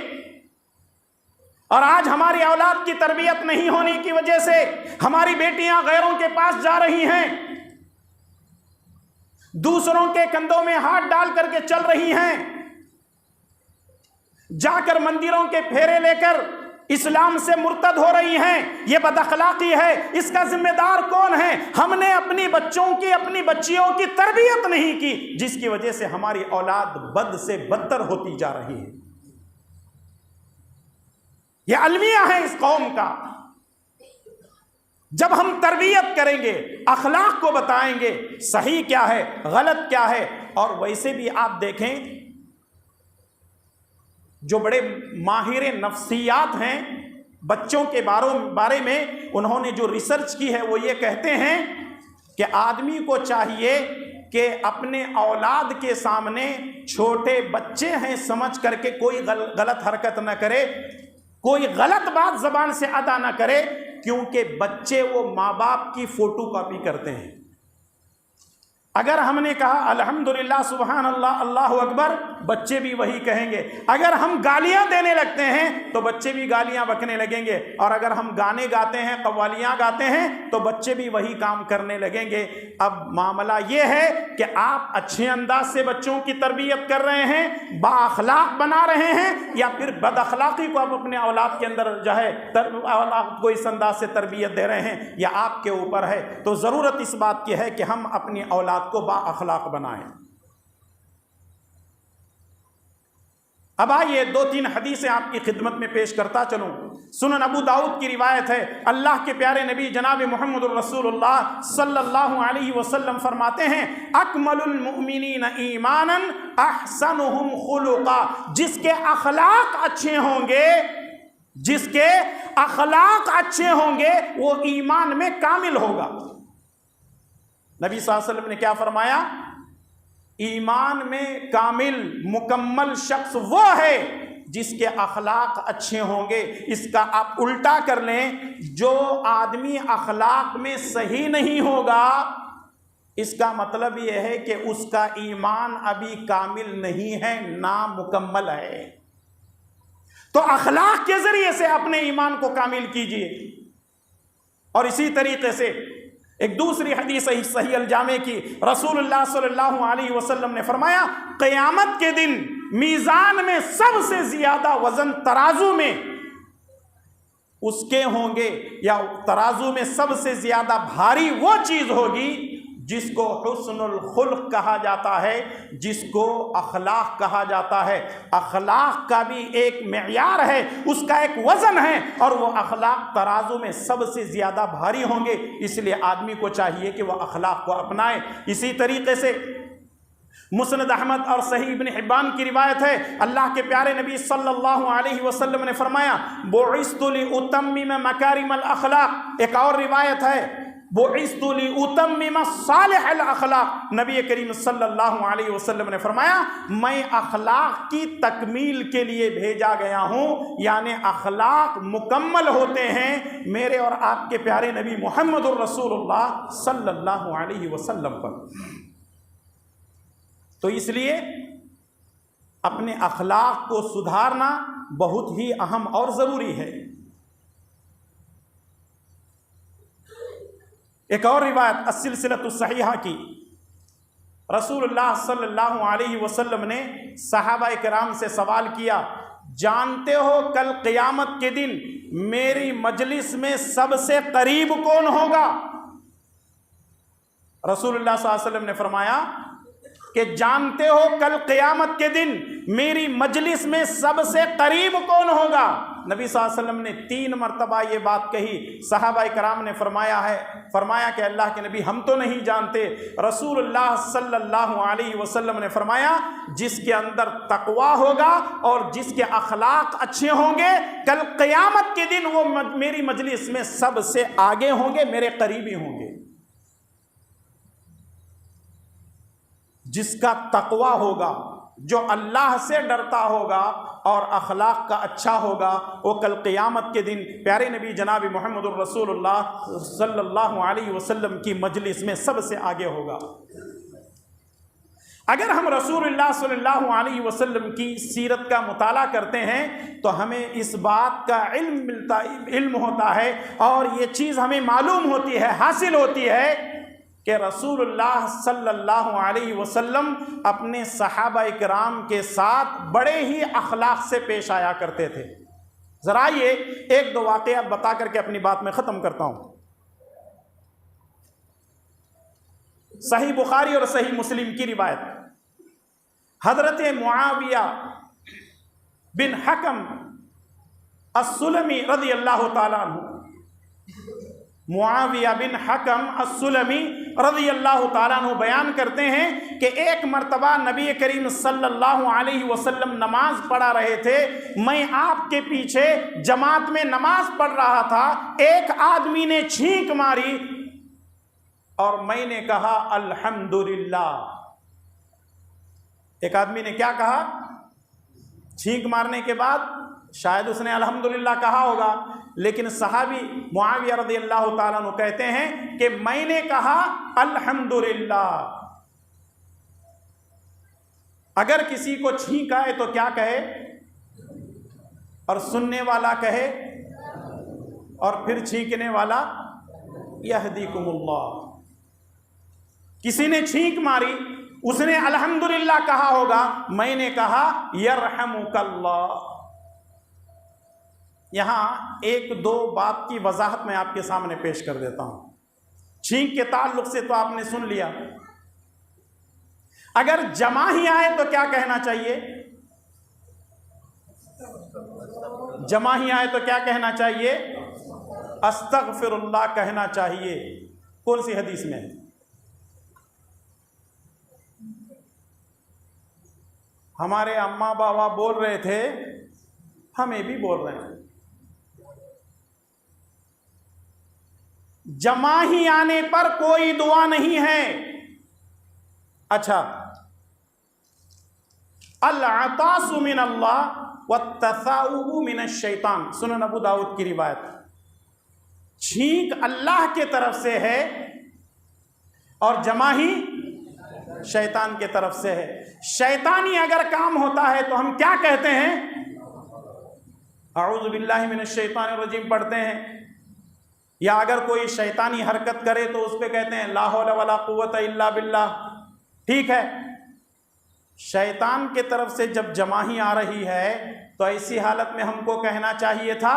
اور آج ہماری اولاد کی تربیت نہیں ہونے کی وجہ سے ہماری بیٹیاں غیروں کے پاس جا رہی ہیں، دوسروں کے کندھوں میں ہاتھ ڈال کر کے چل رہی ہیں، جا کر مندروں کے پھیرے لے کر اسلام سے مرتد ہو رہی ہیں۔ یہ بد اخلاقی ہے، اس کا ذمہ دار کون ہے؟ ہم نے اپنی بچوں کی، اپنی بچیوں کی تربیت نہیں کی، جس کی وجہ سے ہماری اولاد بد سے بدتر ہوتی جا رہی ہے۔ یہ المیہ ہے اس قوم کا۔ جب ہم تربیت کریں گے، اخلاق کو بتائیں گے، صحیح کیا ہے، غلط کیا ہے۔ اور ویسے بھی آپ دیکھیں، جو بڑے ماہر نفسیات ہیں، بچوں کے بارے میں انہوں نے جو ریسرچ کی ہے، وہ یہ کہتے ہیں کہ آدمی کو چاہیے کہ اپنے اولاد کے سامنے چھوٹے بچے ہیں سمجھ کر کے کوئی غلط حرکت نہ کرے، کوئی غلط بات زبان سے ادا نہ کرے، کیونکہ بچے وہ ماں باپ کی فوٹو کاپی کرتے ہیں۔ اگر ہم نے کہا الحمدللہ سبحان اللہ اللہ اکبر، بچے بھی وہی کہیں گے۔ اگر ہم گالیاں دینے لگتے ہیں تو بچے بھی گالیاں بکنے لگیں گے، اور اگر ہم گانے گاتے ہیں، قوالیاں گاتے ہیں، تو بچے بھی وہی کام کرنے لگیں گے۔ اب معاملہ یہ ہے کہ آپ اچھے انداز سے بچوں کی تربیت کر رہے ہیں، با اخلاق بنا رہے ہیں، یا پھر بد اخلاقی کو آپ اپنے اولاد کے اندر جو ہے اولاد کو اس انداز سے تربیت دے رہے ہیں، یا آپ کے اوپر ہے۔ تو ضرورت اس بات کی ہے کہ ہم اپنی اولاد کو با اخلاق بنائیں۔ اب آئیے 2-3 حدیثیں آپ کی خدمت میں پیش کرتا چلوں۔ سنن ابو داؤد کی روایت ہے، اللہ کے پیارے نبی جناب محمد الرسول اللہ صلی اللہ علیہ وسلم فرماتے ہیں، اکمل المؤمنین ایمانا احسنہم خلقا، جس کے اخلاق اچھے ہوں گے، جس کے اخلاق اچھے ہوں گے، وہ ایمان میں کامل ہوگا۔ نبی صلی اللہ علیہ وسلم نے کیا فرمایا؟ ایمان میں کامل مکمل شخص وہ ہے جس کے اخلاق اچھے ہوں گے۔ اس کا آپ الٹا کر لیں، جو آدمی اخلاق میں صحیح نہیں ہوگا، اس کا مطلب یہ ہے کہ اس کا ایمان ابھی کامل نہیں ہے، نامکمل ہے۔ تو اخلاق کے ذریعے سے اپنے ایمان کو کامل کیجئے۔ اور اسی طریقے سے ایک دوسری حدیث صحیح الجامع کی، رسول اللہ صلی اللہ علیہ وسلم نے فرمایا، قیامت کے دن میزان میں سب سے زیادہ وزن ترازو میں اس کے ہوں گے، یا ترازو میں سب سے زیادہ بھاری وہ چیز ہوگی جس کو حسن الخلق کہا جاتا ہے، جس کو اخلاق کہا جاتا ہے۔ اخلاق کا بھی ایک معیار ہے، اس کا ایک وزن ہے، اور وہ اخلاق ترازو میں سب سے زیادہ بھاری ہوں گے۔ اس لیے آدمی کو چاہیے کہ وہ اخلاق کو اپنائے۔ اسی طریقے سے مسند احمد اور صحیح ابن حبان کی روایت ہے، اللہ کے پیارے نبی صلی اللہ علیہ وسلم نے فرمایا، بعثت لأتمم مکارم الاخلاق۔ ایک اور روایت ہے، بعثت لأتمم صالح الاخلاق۔ نبی کریم صلی اللہ علیہ وسلم نے فرمایا، میں اخلاق کی تکمیل کے لیے بھیجا گیا ہوں، یعنی اخلاق مکمل ہوتے ہیں میرے اور آپ کے پیارے نبی محمد الرسول اللہ صلی اللہ علیہ وسلم پر۔ تو اس لیے اپنے اخلاق کو سدھارنا بہت ہی اہم اور ضروری ہے۔ ایک اور روایت السلسلۃ الصحیحہ کی، رسول اللہ صلی اللہ علیہ وسلم نے صحابہ کرام سے سوال کیا، جانتے ہو کل قیامت کے دن میری مجلس میں سب سے قریب کون ہوگا؟ رسول اللہ صلی اللہ علیہ وسلم نے فرمایا کہ جانتے ہو کل قیامت کے دن میری مجلس میں سب سے قریب کون ہوگا؟ نبی صلی اللہ علیہ وسلم نے 3 مرتبہ یہ بات کہی۔ صحابہ کرام نے فرمایا کہ اللہ کے نبی ہم تو نہیں جانتے۔ رسول اللہ صلی اللہ علیہ وسلم نے فرمایا جس کے اندر تقوی ہوگا اور جس کے اخلاق اچھے ہوں گے کل قیامت کے دن وہ میری مجلس میں سب سے آگے ہوں گے، میرے قریبی ہوں گے۔ جس کا تقوی ہوگا، جو اللہ سے ڈرتا ہوگا اور اخلاق کا اچھا ہوگا، وہ کل قیامت کے دن پیارے نبی جناب محمد الرسول اللہ صلی اللہ علیہ وسلم کی مجلس میں سب سے آگے ہوگا۔ اگر ہم رسول اللہ صلی اللہ علیہ وسلم کی سیرت کا مطالعہ کرتے ہیں تو ہمیں اس بات کا علم ہوتا ہے اور یہ چیز ہمیں معلوم ہوتی ہے، حاصل ہوتی ہے کہ رسول اللہ صلی اللہ علیہ وسلم اپنے صحابہ کرام کے ساتھ بڑے ہی اخلاق سے پیش آیا کرتے تھے۔ ذرا یہ 1-2 واقعات بتا کر کے اپنی بات میں ختم کرتا ہوں۔ صحیح بخاری اور صحیح مسلم کی روایت، حضرت معاویہ بن حکم السلمی رضی اللہ تعالیٰ عنہ، معاویہ بن حکم السلمی رضی اللہ تعالیٰ عنہ بیان کرتے ہیں کہ ایک مرتبہ نبی کریم صلی اللہ علیہ وسلم نماز پڑھا رہے تھے، میں آپ کے پیچھے جماعت میں نماز پڑھ رہا تھا، ایک آدمی نے چھینک ماری اور میں نے کہا الحمدللہ۔ ایک آدمی نے کیا کہا؟ چھینک مارنے کے بعد شاید اس نے الحمدللہ کہا ہوگا، لیکن صحابی معاویہ رضی اللہ تعالیٰ عنہ کہتے ہیں کہ میں نے کہا الحمدللہ۔ اگر کسی کو چھینک آئے تو کیا کہے؟ اور سننے والا کہے اور پھر چھینکنے والا یہدیکم اللہ۔ کسی نے چھینک ماری، اس نے الحمدللہ کہا ہوگا، میں نے کہا یرحمک اللہ۔ یہاں 1-2 بات کی وضاحت میں آپ کے سامنے پیش کر دیتا ہوں۔ چھینک کے تعلق سے تو آپ نے سن لیا، اگر جمع ہی آئے تو کیا کہنا چاہیے؟ جمع ہی آئے تو کیا کہنا چاہیے؟ استغفر اللہ کہنا چاہیے۔ کون سی حدیث میں؟ ہمارے اماں بابا بول رہے تھے، ہمیں بھی بول رہے ہیں۔ جمع ہی آنے پر کوئی دعا نہیں ہے۔ اچھا، العطاس من اللہ والتثاؤب من الشیطان، سنن ابو داؤد کی روایت۔ چھینک اللہ کے طرف سے ہے اور جمع ہی شیطان کے طرف سے ہے۔ شیطانی اگر کام ہوتا ہے تو ہم کیا کہتے ہیں؟ اعوذ باللہ من الشیطان الرجیم پڑھتے ہیں، یا اگر کوئی شیطانی حرکت کرے تو اس پہ کہتے ہیں لا حول ولا قوت الا باللہ۔ ٹھیک ہے، شیطان کے طرف سے جب جماہی آ رہی ہے تو ایسی حالت میں ہم کو کہنا چاہیے تھا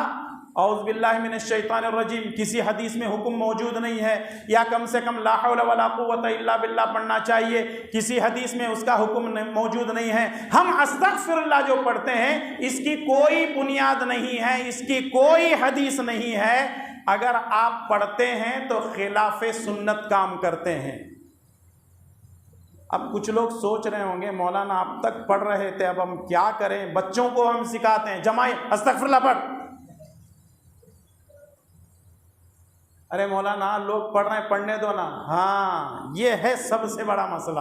اعوذ باللہ من الشیطان الرجیم۔ کسی حدیث میں حکم موجود نہیں ہے، یا کم سے کم لا حول ولا قوت الا باللہ پڑھنا چاہیے، کسی حدیث میں اس کا حکم موجود نہیں ہے۔ ہم استغفر اللہ جو پڑھتے ہیں اس کی کوئی بنیاد نہیں ہے، اس کی کوئی حدیث نہیں ہے۔ اگر آپ پڑھتے ہیں تو خلاف سنت کام کرتے ہیں۔ اب کچھ لوگ سوچ رہے ہوں گے مولانا اب تک پڑھ رہے تھے، اب ہم کیا کریں؟ بچوں کو ہم سکھاتے ہیں جماعی استغفر اللہ پڑھ۔ ارے مولانا لوگ پڑھ رہے ہیں، پڑھنے دو نا۔ ہاں، یہ ہے سب سے بڑا مسئلہ۔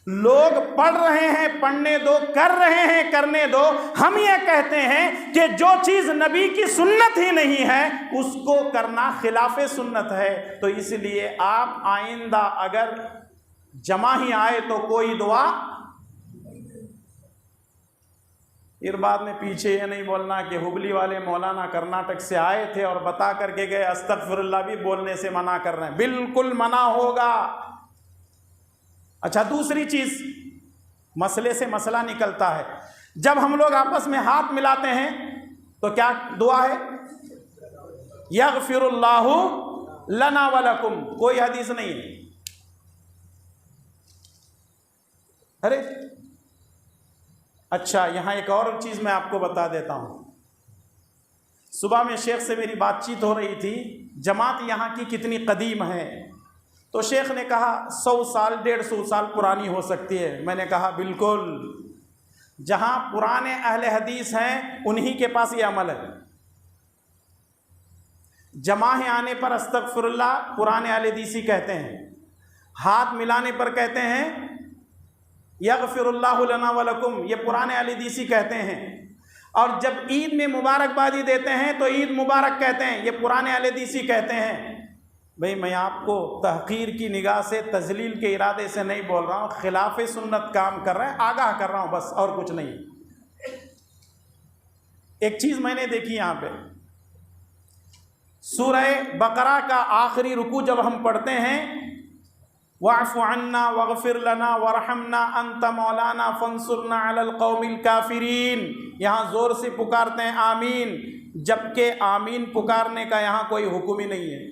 لوگ پڑھ رہے ہیں، پڑھنے دو، کر رہے ہیں، کرنے دو۔ ہم یہ کہتے ہیں کہ جو چیز نبی کی سنت ہی نہیں ہے اس کو کرنا خلاف سنت ہے۔ تو اس لیے آپ آئندہ اگر جمع ہی آئے تو کوئی دعا، پھر بعد میں پیچھے یہ نہیں بولنا کہ ہبلی والے مولانا کرناٹک سے آئے تھے اور بتا کر کے گئے استغفر اللہ بھی بولنے سے منع کر رہے ہیں۔ بالکل منع ہوگا۔ اچھا، دوسری چیز، مسئلے سے مسئلہ نکلتا ہے۔ جب ہم لوگ آپس میں ہاتھ ملاتے ہیں تو کیا دعا ہے؟ یغفر اللہ لنا ولکم. کوئی حدیث نہیں ہے. ارے اچھا، یہاں ایک اور چیز میں آپ کو بتا دیتا ہوں. صبح میں شیخ سے میری بات چیت ہو رہی تھی، جماعت یہاں کی کتنی قدیم ہے. تو شیخ نے کہا 100 سال 150 سال پرانی ہو سکتی ہے. میں نے کہا بالکل، جہاں پرانے اہل حدیث ہیں انہی کے پاس یہ عمل ہے. جماعیں آنے پر استغفر اللہ پرانے اہل حدیثی کہتے ہیں، ہاتھ ملانے پر کہتے ہیں یغفر اللہ لنا ولکم، یہ پرانے اہل حدیثی کہتے ہیں. اور جب عید میں مبارکبادی دیتے ہیں تو عید مبارک کہتے ہیں، یہ پرانے اہل حدیثی کہتے ہیں. بھئی میں آپ کو تحقیر کی نگاہ سے، تذلیل کے ارادے سے نہیں بول رہا ہوں، خلاف سنت کام کر رہے ہیں، آگاہ کر رہا ہوں بس، اور کچھ نہیں. ایک چیز میں نے دیکھی یہاں پہ، سورہ بقرہ کا آخری رکوع جب ہم پڑھتے ہیں وَاعْفُ عَنَّا وَاغْفِرْ لَنَا وَارْحَمْنَا أَنْتَ مَوْلَانَا فَانصُرْنَا عَلَى الْقَوْمِ الْكَافِرِينَ. یہاں زور سے پکارتے ہیں آمین، جبکہ آمین پکارنے کا یہاں کوئی حکم ہی نہیں ہے.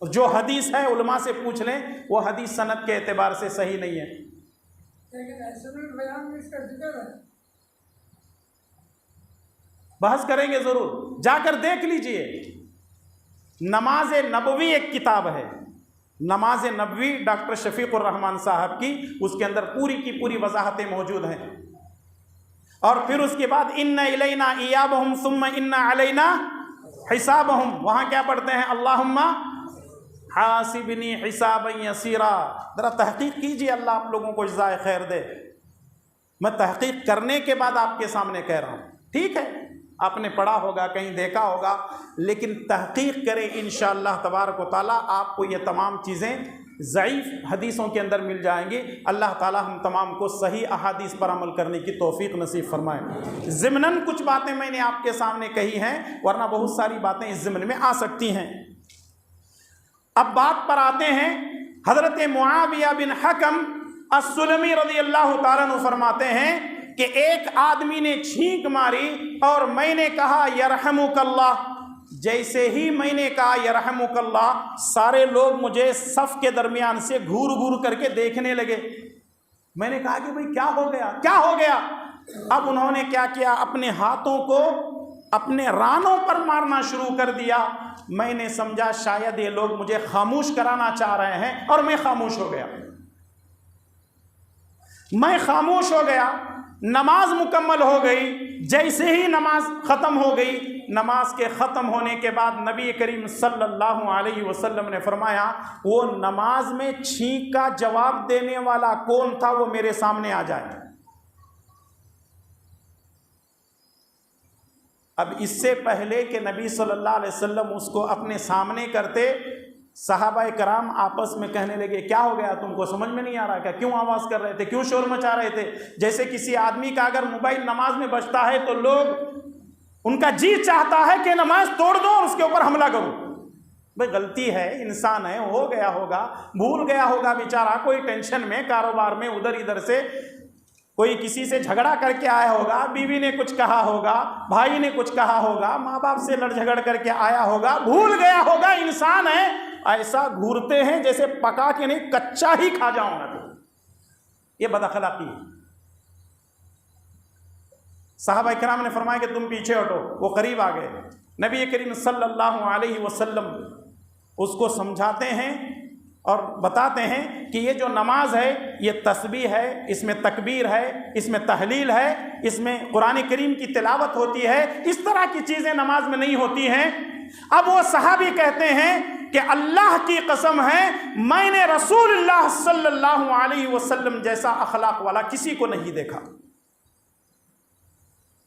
جو حدیث ہے علماء سے پوچھ لیں، وہ حدیث سند کے اعتبار سے صحیح نہیں ہے. بحث کریں گے ضرور، جا کر دیکھ لیجئے. نماز نبوی ایک کتاب ہے، نماز نبوی ڈاکٹر شفیق الرحمان صاحب کی، اس کے اندر پوری کی پوری وضاحتیں موجود ہیں. اور پھر اس کے بعد ان الینا ایابہم ثم ان علینا حسابہم، وہاں کیا پڑھتے ہیں؟ اللہم حاسبنی حسابا یسیرا. ذرا تحقیق کیجئے، اللہ آپ لوگوں کو جزائے خیر دے. میں تحقیق کرنے کے بعد آپ کے سامنے کہہ رہا ہوں. ٹھیک ہے، آپ نے پڑھا ہوگا، کہیں دیکھا ہوگا، لیکن تحقیق کریں انشاءاللہ تبارک و تعالیٰ آپ کو یہ تمام چیزیں ضعیف حدیثوں کے اندر مل جائیں گی. اللہ تعالیٰ ہم تمام کو صحیح احادیث پر عمل کرنے کی توفیق نصیب فرمائے. ضمناً کچھ باتیں میں نے آپ کے سامنے کہی ہیں، ورنہ بہت ساری باتیں اس ضمن میں آ سکتی ہیں. اب بات پر آتے ہیں. حضرت معاویہ بن حکم السلمی رضی اللہ تعالیٰ عنہ فرماتے ہیں کہ ایک آدمی نے چھینک ماری اور میں نے کہا یرحمک اللہ. جیسے ہی میں نے کہا یرحمک اللہ، سارے لوگ مجھے صف کے درمیان سے گھور گھور کر کے دیکھنے لگے. میں نے کہا کہ بھئی کیا ہو گیا، کیا ہو گیا؟ اب انہوں نے کیا کیا، اپنے ہاتھوں کو اپنے رانوں پر مارنا شروع کر دیا. میں نے سمجھا شاید یہ لوگ مجھے خاموش کرانا چاہ رہے ہیں، اور میں خاموش ہو گیا. میں خاموش ہو گیا. نماز مکمل ہو گئی. جیسے ہی نماز ختم ہو گئی، نماز کے ختم ہونے کے بعد نبی کریم صلی اللہ علیہ وسلم نے فرمایا وہ نماز میں چھینک کا جواب دینے والا کون تھا وہ میرے سامنے آ جائے. اب اس سے پہلے کہ نبی صلی اللہ علیہ وسلم اس کو اپنے سامنے کرتے، صحابہ کرام آپس میں کہنے لگے کیا ہو گیا تم کو، سمجھ میں نہیں آ رہا کیا، کیوں آواز کر رہے تھے، کیوں شور مچا رہے تھے؟ جیسے کسی آدمی کا اگر موبائل نماز میں بجتا ہے تو لوگ ان کا جی چاہتا ہے کہ نماز توڑ دو اور اس کے اوپر حملہ کرو. بھئی غلطی ہے، انسان ہے، ہو گیا ہوگا، بھول گیا ہوگا بیچارہ، کوئی ٹینشن میں، کاروبار میں، ادھر ادھر سے کوئی کسی سے جھگڑا کر کے آیا ہوگا، بیوی نے کچھ کہا ہوگا، بھائی نے کچھ کہا ہوگا، ماں باپ سے لڑ جھگڑ کر کے آیا ہوگا، بھول گیا ہوگا. انسان ہے، ایسا گھورتے ہیں جیسے پکا کے نہیں کچا ہی کھا جاؤں گا. تو یہ بد اخلاقی ہے. صحابہ کرام نے فرمایا کہ تم پیچھے ہٹو. وہ قریب آ گئے. نبی کریم صلی اللہ علیہ وسلم اس کو سمجھاتے ہیں اور بتاتے ہیں کہ یہ جو نماز ہے یہ تسبیح ہے، اس میں تکبیر ہے، اس میں تحلیل ہے، اس میں قرآن کریم کی تلاوت ہوتی ہے. اس طرح کی چیزیں نماز میں نہیں ہوتی ہیں. اب وہ صحابی کہتے ہیں کہ اللہ کی قسم ہے میں نے رسول اللہ صلی اللہ علیہ وسلم جیسا اخلاق والا کسی کو نہیں دیکھا.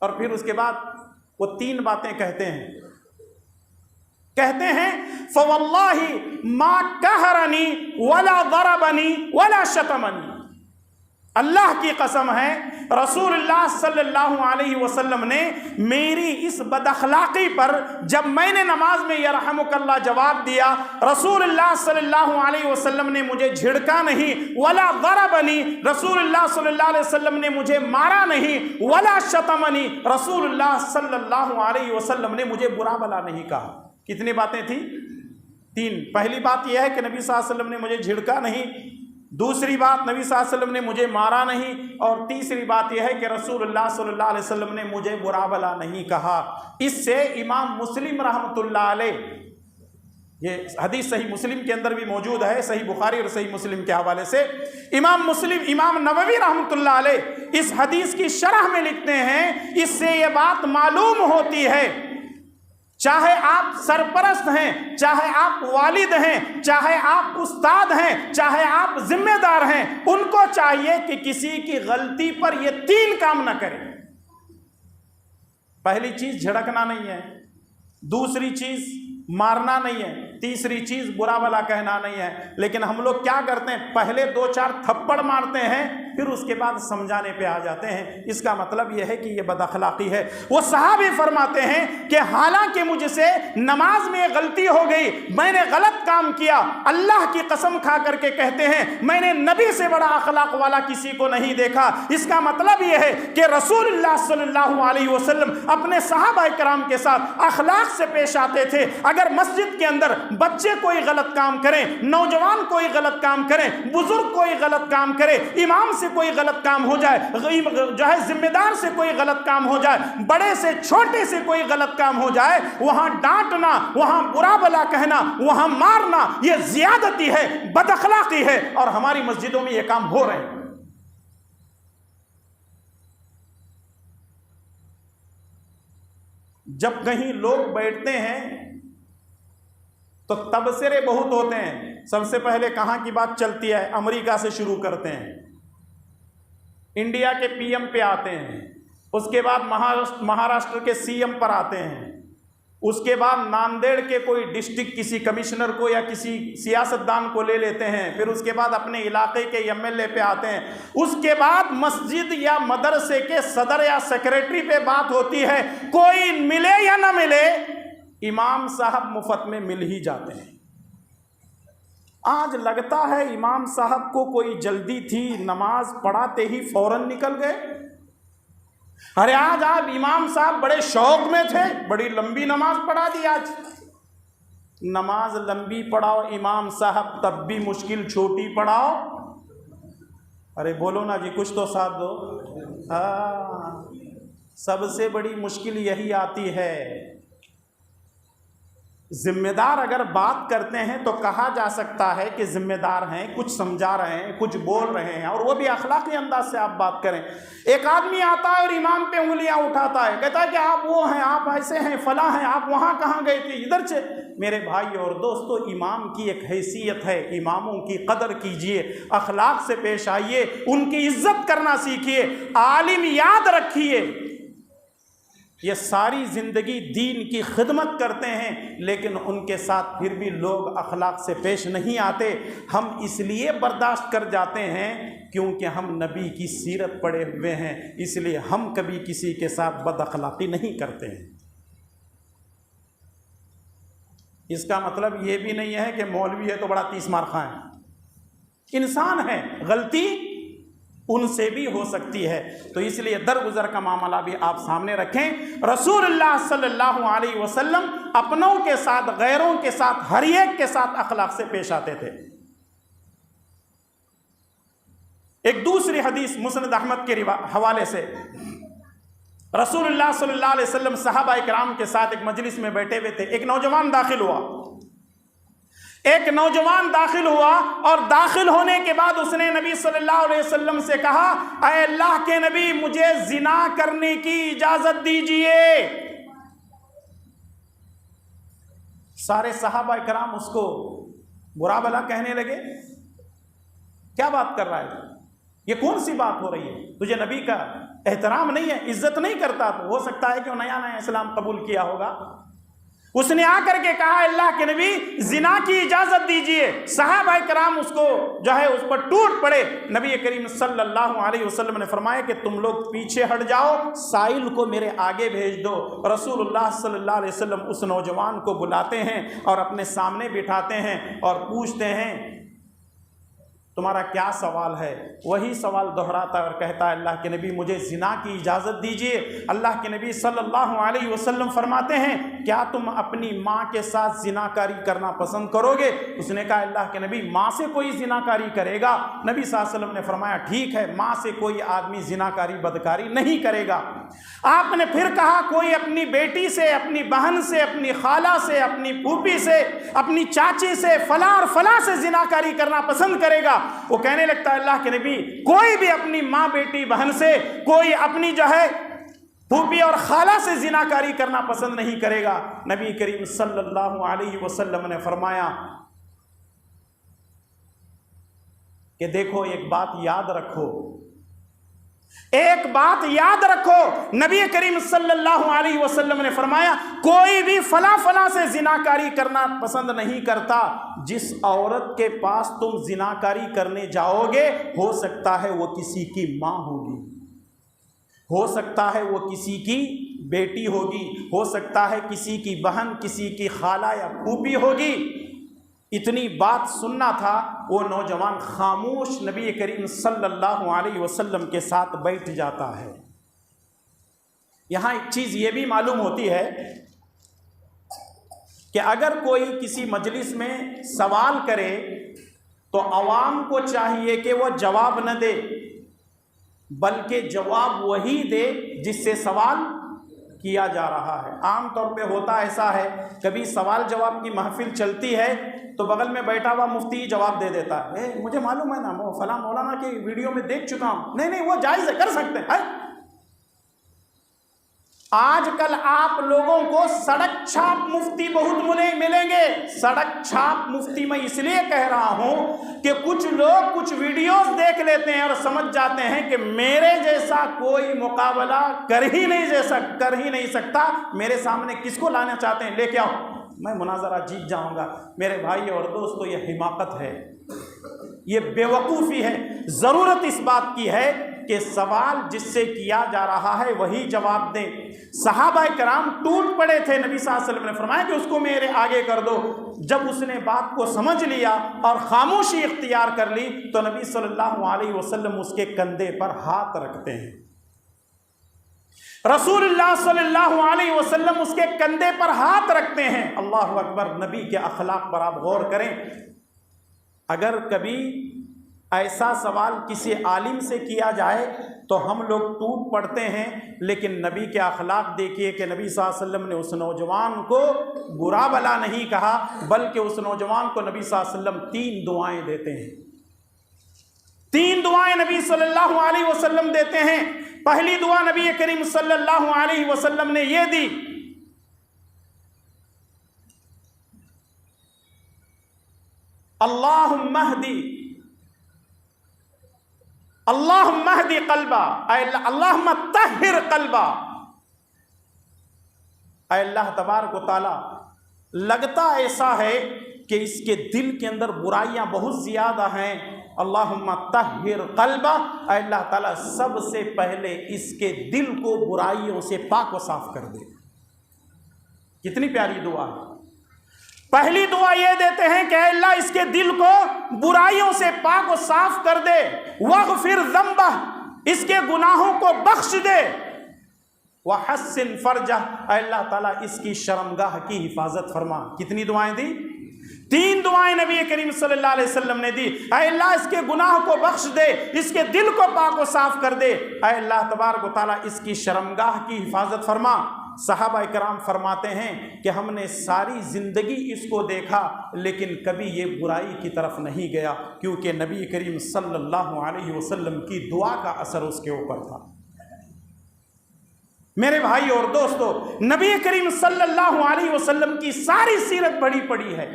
اور پھر اس کے بعد وہ 3 باتیں کہتے ہیں. فواللہ ما قہرنی ولا ضربنی ولا شتمنی. اللہ کی قسم ہے رسول اللہ صلی اللہ علیہ وسلم نے میری اس بد اخلاقی پر جب میں نے نماز میں یرحمک اللہ جواب دیا، رسول اللہ صلی اللہ علیہ وسلم نے مجھے جھڑکا نہیں، ولا ضربنی، رسول اللہ صلی اللہ علیہ وسلم نے مجھے مارا نہیں، ولا شتمنی، رسول اللہ صلی اللہ علیہ وسلم نے مجھے برا بلا نہیں کہا۔ کتنی باتیں تھیں؟ 3۔ پہلی بات یہ ہے کہ نبی صلی اللہ علیہ وسلم نے مجھے جھڑکا نہیں، دوسری بات نبی صلی اللہ علیہ وسلم نے مجھے مارا نہیں، اور تیسری بات یہ ہے کہ رسول اللہ صلی اللہ علیہ وسلم نے مجھے برا بلا نہیں کہا۔ اس سے امام مسلم رحمۃ اللہ علیہ، یہ حدیث صحیح مسلم کے اندر بھی موجود ہے، صحیح بخاری اور صحیح مسلم کے حوالے سے، امام نووی رحمۃ اللہ علیہ اس حدیث کی شرح میں لکھتے ہیں، اس سے یہ بات معلوم ہوتی ہے چاہے آپ سرپرست ہیں، چاہے آپ والد ہیں، چاہے آپ استاد ہیں، چاہے آپ ذمہ دار ہیں، ان کو چاہیے کہ کسی کی غلطی پر یہ 3 کام نہ کریں۔ پہلی چیز جھڑکنا نہیں ہے، دوسری چیز مارنا نہیں ہے، تیسری چیز برا بلا کہنا نہیں ہے۔ لیکن ہم لوگ کیا کرتے ہیں؟ پہلے 2-4 تھپڑ مارتے ہیں، پھر اس کے بعد سمجھانے پہ آ جاتے ہیں۔ اس کا مطلب یہ ہے کہ یہ بد اخلاقی ہے۔ وہ صحابی فرماتے ہیں کہ حالانکہ مجھ سے نماز میں غلطی ہو گئی، میں نے غلط کام کیا، اللہ کی قسم کھا کر کے کہتے ہیں میں نے نبی سے بڑا اخلاق والا کسی کو نہیں دیکھا۔ اس کا مطلب یہ ہے کہ رسول اللہ صلی اللہ علیہ وسلم اپنے صحابہ کرام کے ساتھ اخلاق سے پیش آتے تھے۔ اگر مسجد کے اندر بچے کوئی غلط کام کریں، نوجوان کوئی غلط کام کریں، بزرگ کوئی غلط کام کرے، امام سے کوئی غلط کام ہو جائے، جو ہے ذمہ دار سے کوئی غلط کام ہو جائے، بڑے سے چھوٹے سے کوئی غلط کام ہو جائے، وہاں ڈانٹنا، وہاں برا بلا کہنا، وہاں مارنا، یہ زیادتی ہے، بد اخلاقی ہے، اور ہماری مسجدوں میں یہ کام ہو رہے ہیں۔ جب کہیں لوگ بیٹھتے ہیں تو تبصرے بہت ہوتے ہیں۔ سب سے پہلے کہاں کی بات چلتی ہے؟ امریکہ سے شروع کرتے ہیں، انڈیا کے پی ایم پہ آتے ہیں، اس کے بعد مہاراشٹر کے سی ایم پر آتے ہیں، اس کے بعد ناندیڑ کے کوئی ڈسٹرکٹ کسی کمشنر کو یا کسی سیاستدان کو لے لیتے ہیں، پھر اس کے بعد اپنے علاقے کے ایم ایل اے پہ آتے ہیں، اس کے بعد مسجد یا مدرسے کے صدر یا سیکریٹری پہ بات ہوتی ہے۔ کوئی ملے یا نہ ملے، امام صاحب مفت میں مل ہی جاتے ہیں۔ آج لگتا ہے امام صاحب کو کوئی جلدی تھی، نماز پڑھاتے ہی فوراً نکل گئے۔ ارے آج آپ امام صاحب بڑے شوق میں تھے، بڑی لمبی نماز پڑھا دی۔ آج نماز لمبی پڑھاؤ امام صاحب، تب بھی مشکل چھوٹی پڑھاؤ۔ ارے بولو نا جی، کچھ تو ساتھ دو۔ ہاں، سب سے بڑی مشکل یہی آتی ہے۔ ذمہ دار اگر بات کرتے ہیں تو کہا جا سکتا ہے کہ ذمہ دار ہیں، کچھ سمجھا رہے ہیں، کچھ بول رہے ہیں، اور وہ بھی اخلاقی انداز سے آپ بات کریں۔ ایک آدمی آتا ہے اور امام پہ انگلیاں اٹھاتا ہے، کہتا ہے کہ آپ وہ ہیں، آپ ایسے ہیں، فلاں ہیں، آپ وہاں کہاں گئے تھے، ادھر سے۔ میرے بھائی اور دوستو، امام کی ایک حیثیت ہے، اماموں کی قدر کیجئے، اخلاق سے پیش آئیے، ان کی عزت کرنا سیکھیے۔ عالم یاد رکھیے، یہ ساری زندگی دین کی خدمت کرتے ہیں، لیکن ان کے ساتھ پھر بھی لوگ اخلاق سے پیش نہیں آتے۔ ہم اس لیے برداشت کر جاتے ہیں کیونکہ ہم نبی کی سیرت پڑھے ہوئے ہیں، اس لیے ہم کبھی کسی کے ساتھ بد اخلاقی نہیں کرتے ہیں۔ اس کا مطلب یہ بھی نہیں ہے کہ مولوی ہے تو بڑا 30 مار خواہ ہے، انسان ہے، غلطی ان سے بھی ہو سکتی ہے۔ تو اس لیے درگزر کا معاملہ بھی آپ سامنے رکھیں۔ رسول اللہ صلی اللہ علیہ وسلم اپنوں کے ساتھ، غیروں کے ساتھ، ہر ایک کے ساتھ اخلاق سے پیش آتے تھے۔ ایک دوسری حدیث مسند احمد کے حوالے سے، رسول اللہ صلی اللہ علیہ وسلم صحابہ کرام کے ساتھ ایک مجلس میں بیٹھے ہوئے تھے، ایک نوجوان داخل ہوا اور داخل ہونے کے بعد اس نے نبی صلی اللہ علیہ وسلم سے کہا، اے اللہ کے نبی، مجھے زنا کرنے کی اجازت دیجئے۔ سارے صحابہ کرام اس کو برا بلا کہنے لگے، کیا بات کر رہا ہے، یہ کون سی بات ہو رہی ہے، تجھے نبی کا احترام نہیں ہے، عزت نہیں کرتا، تو ہو سکتا ہے کہ نیا نیا اسلام قبول کیا ہوگا۔ اس نے آ کر کے کہا اللہ کے نبی زنا کی اجازت دیجئے، صحابہ کرام اس کو جو ہے اس پر ٹوٹ پڑے۔ نبی کریم صلی اللہ علیہ وسلم نے فرمایا کہ تم لوگ پیچھے ہٹ جاؤ، سائل کو میرے آگے بھیج دو۔ رسول اللہ صلی اللہ علیہ وسلم اس نوجوان کو بلاتے ہیں اور اپنے سامنے بٹھاتے ہیں اور پوچھتے ہیں تمہارا کیا سوال ہے؟ وہی سوال دہراتا ہے اور کہتا ہے اللہ کے نبی مجھے زنا کی اجازت دیجئے۔ اللہ کے نبی صلی اللہ علیہ وسلم فرماتے ہیں کیا تم اپنی ماں کے ساتھ زنا کاری کرنا پسند کرو گے؟ اس نے کہا اللہ کے نبی ماں سے کوئی زنا کاری کرے گا؟ نبی صلی اللہ علیہ وسلم نے فرمایا ٹھیک ہے، ماں سے کوئی آدمی زنا کاری بدکاری نہیں کرے گا۔ آپ نے پھر کہا کوئی اپنی بیٹی سے، اپنی بہن سے، اپنی خالہ سے، اپنی پھوپھی سے، اپنی چاچی سے، فلاں اور فلاں سے زنا کاری کرنا پسند کرے گا؟ وہ کہنے لگتا ہے اللہ کے نبی کوئی بھی اپنی ماں بیٹی بہن سے، کوئی اپنی جو ہے پھوپھی اور خالہ سے زنا کاری کرنا پسند نہیں کرے گا۔ نبی کریم صلی اللہ علیہ وسلم نے فرمایا کہ دیکھو ایک بات یاد رکھو، ایک بات یاد رکھو، نبی کریم صلی اللہ علیہ وسلم نے فرمایا کوئی بھی فلاں فلاں سے زناکاری کرنا پسند نہیں کرتا۔ جس عورت کے پاس تم زناکاری کرنے جاؤ گے ہو سکتا ہے وہ کسی کی ماں ہوگی، ہو سکتا ہے وہ کسی کی بیٹی ہوگی، ہو سکتا ہے کسی کی بہن، کسی کی خالہ یا پھوپھی ہوگی۔ اتنی بات سننا تھا، وہ نوجوان خاموش نبی کریم صلی اللہ علیہ وسلم کے ساتھ بیٹھ جاتا ہے۔ یہاں ایک چیز یہ بھی معلوم ہوتی ہے کہ اگر کوئی کسی مجلس میں سوال کرے تو عوام کو چاہیے کہ وہ جواب نہ دے، بلکہ جواب وہی دے جس سے سوال کیا جا رہا ہے۔ عام طور پہ ہوتا ایسا ہے، کبھی سوال جواب کی محفل چلتی ہے تو بغل میں بیٹھا ہوا مفتی جواب دے دیتا ہے، مجھے معلوم ہے نا، وہ فلاں مولانا کی ویڈیو میں دیکھ چکا ہوں۔ نہیں وہ جائز ہے، کر سکتے ہیں۔ آج کل آپ لوگوں کو سڑک چھاپ مفتی بہت ملیں گے۔ سڑک چھاپ مفتی میں اس لیے کہہ رہا ہوں کہ کچھ لوگ کچھ ویڈیوز دیکھ لیتے ہیں اور سمجھ جاتے ہیں کہ میرے جیسا کوئی مقابلہ کر ہی نہیں سکتا، میرے سامنے کس کو لانا چاہتے ہیں، لے کے آؤ، میں مناظرہ جیت جاؤں گا۔ میرے بھائی اور دوستو، یہ حماقت ہے، یہ بے وقوفی ہے۔ ضرورت اس بات کی ہے کہ سوال جس سے کیا جا رہا ہے وہی جواب دیں۔ صحابہ کرام ٹوٹ پڑے تھے، نبی صلی اللہ علیہ وسلم نے فرمایا کہ اس کو میرے آگے کر دو۔ جب اس نے بات کو سمجھ لیا اور خاموشی اختیار کر لی تو نبی صلی اللہ علیہ وسلم اس کے کندھے پر ہاتھ رکھتے ہیں۔ رسول اللہ صلی اللہ علیہ وسلم اس کے کندھے پر ہاتھ رکھتے ہیں۔ اللہ اکبر، نبی کے اخلاق پر آپ غور کریں۔ اگر کبھی ایسا سوال کسی عالم سے کیا جائے تو ہم لوگ ٹوٹ پڑتے ہیں، لیکن نبی کے اخلاق دیکھیے کہ نبی صلی اللہ علیہ وسلم نے اس نوجوان کو برا بلا نہیں کہا، بلکہ اس نوجوان کو نبی صلی اللہ علیہ وسلم 3 دعائیں دیتے ہیں۔ 3 دعائیں نبی صلی اللہ علیہ وسلم دیتے ہیں۔ پہلی دعا نبی کریم صلی اللہ علیہ وسلم نے یہ دی، اللہم اہدی قلبا، اے اللہم طہر قلبا۔ اے اللہ تبارک و تعالی، لگتا ایسا ہے کہ اس کے دل کے اندر برائیاں بہت زیادہ ہیں، اللہم طہر قلبا، اے اللہ تعالیٰ سب سے پہلے اس کے دل کو برائیوں سے پاک و صاف کر دے۔ کتنی پیاری دعا ہے۔ پہلی دعا یہ دیتے ہیں کہ اے اللہ اس کے دل کو برائیوں سے پاک و صاف کر دے، واغفر ذنبہ، اس کے گناہوں کو بخش دے، وحسن فرجہ، اے اللہ تعالیٰ اس کی شرمگاہ کی حفاظت فرما۔ کتنی دعائیں دی؟ 3 دعائیں نبی کریم صلی اللہ علیہ وسلم نے دی۔ اے اللہ اس کے گناہ کو بخش دے، اس کے دل کو پاک و صاف کر دے، اے اللہ تبارک و تعالیٰ اس کی شرمگاہ کی حفاظت فرما۔ صحابہ کرام فرماتے ہیں کہ ہم نے ساری زندگی اس کو دیکھا لیکن کبھی یہ برائی کی طرف نہیں گیا، کیونکہ نبی کریم صلی اللہ علیہ وسلم کی دعا کا اثر اس کے اوپر تھا۔ میرے بھائی اور دوستو، نبی کریم صلی اللہ علیہ وسلم کی ساری سیرت بڑی پڑی ہے۔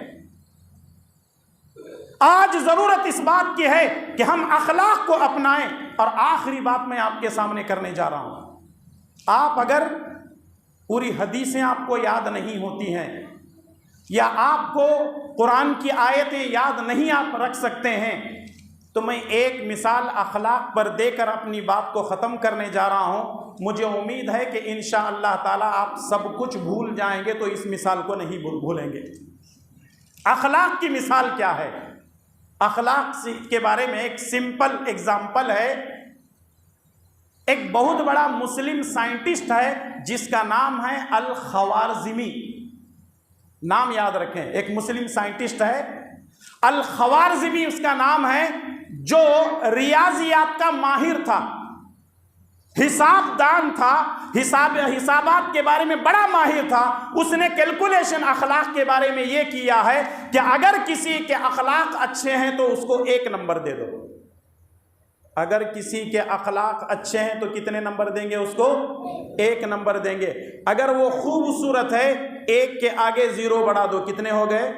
آج ضرورت اس بات کی ہے کہ ہم اخلاق کو اپنائیں۔ اور آخری بات میں آپ کے سامنے کرنے جا رہا ہوں، آپ اگر پوری حدیثیں آپ کو یاد نہیں ہوتی ہیں، یا آپ کو قرآن کی آیتیں یاد نہیں آپ رکھ سکتے ہیں، تو میں ایک مثال اخلاق پر دے کر اپنی بات کو ختم کرنے جا رہا ہوں۔ مجھے امید ہے کہ انشاءاللہ تعالیٰ آپ سب کچھ بھول جائیں گے تو اس مثال کو نہیں بھولیں گے۔ اخلاق کی مثال کیا ہے؟ اخلاق کے بارے میں ایک سمپل اگزامپل ہے۔ ایک بہت بڑا مسلم سائنٹسٹ ہے جس کا نام ہے الخوارزمی، نام یاد رکھیں، ایک مسلم سائنٹسٹ ہے الخوارزمی اس کا نام ہے، جو ریاضیات کا ماہر تھا، حساب دان تھا، حسابات کے بارے میں بڑا ماہر تھا۔ اس نے کیلکولیشن اخلاق کے بارے میں یہ کیا ہے کہ اگر کسی کے اخلاق اچھے ہیں تو اس کو 1 نمبر دے دو، اگر کسی کے اخلاق اچھے ہیں تو کتنے نمبر دیں گے؟ اس کو 1 نمبر دیں گے۔ اگر وہ خوبصورت ہے 1 کے آگے 0 بڑھا دو، کتنے ہو گئے؟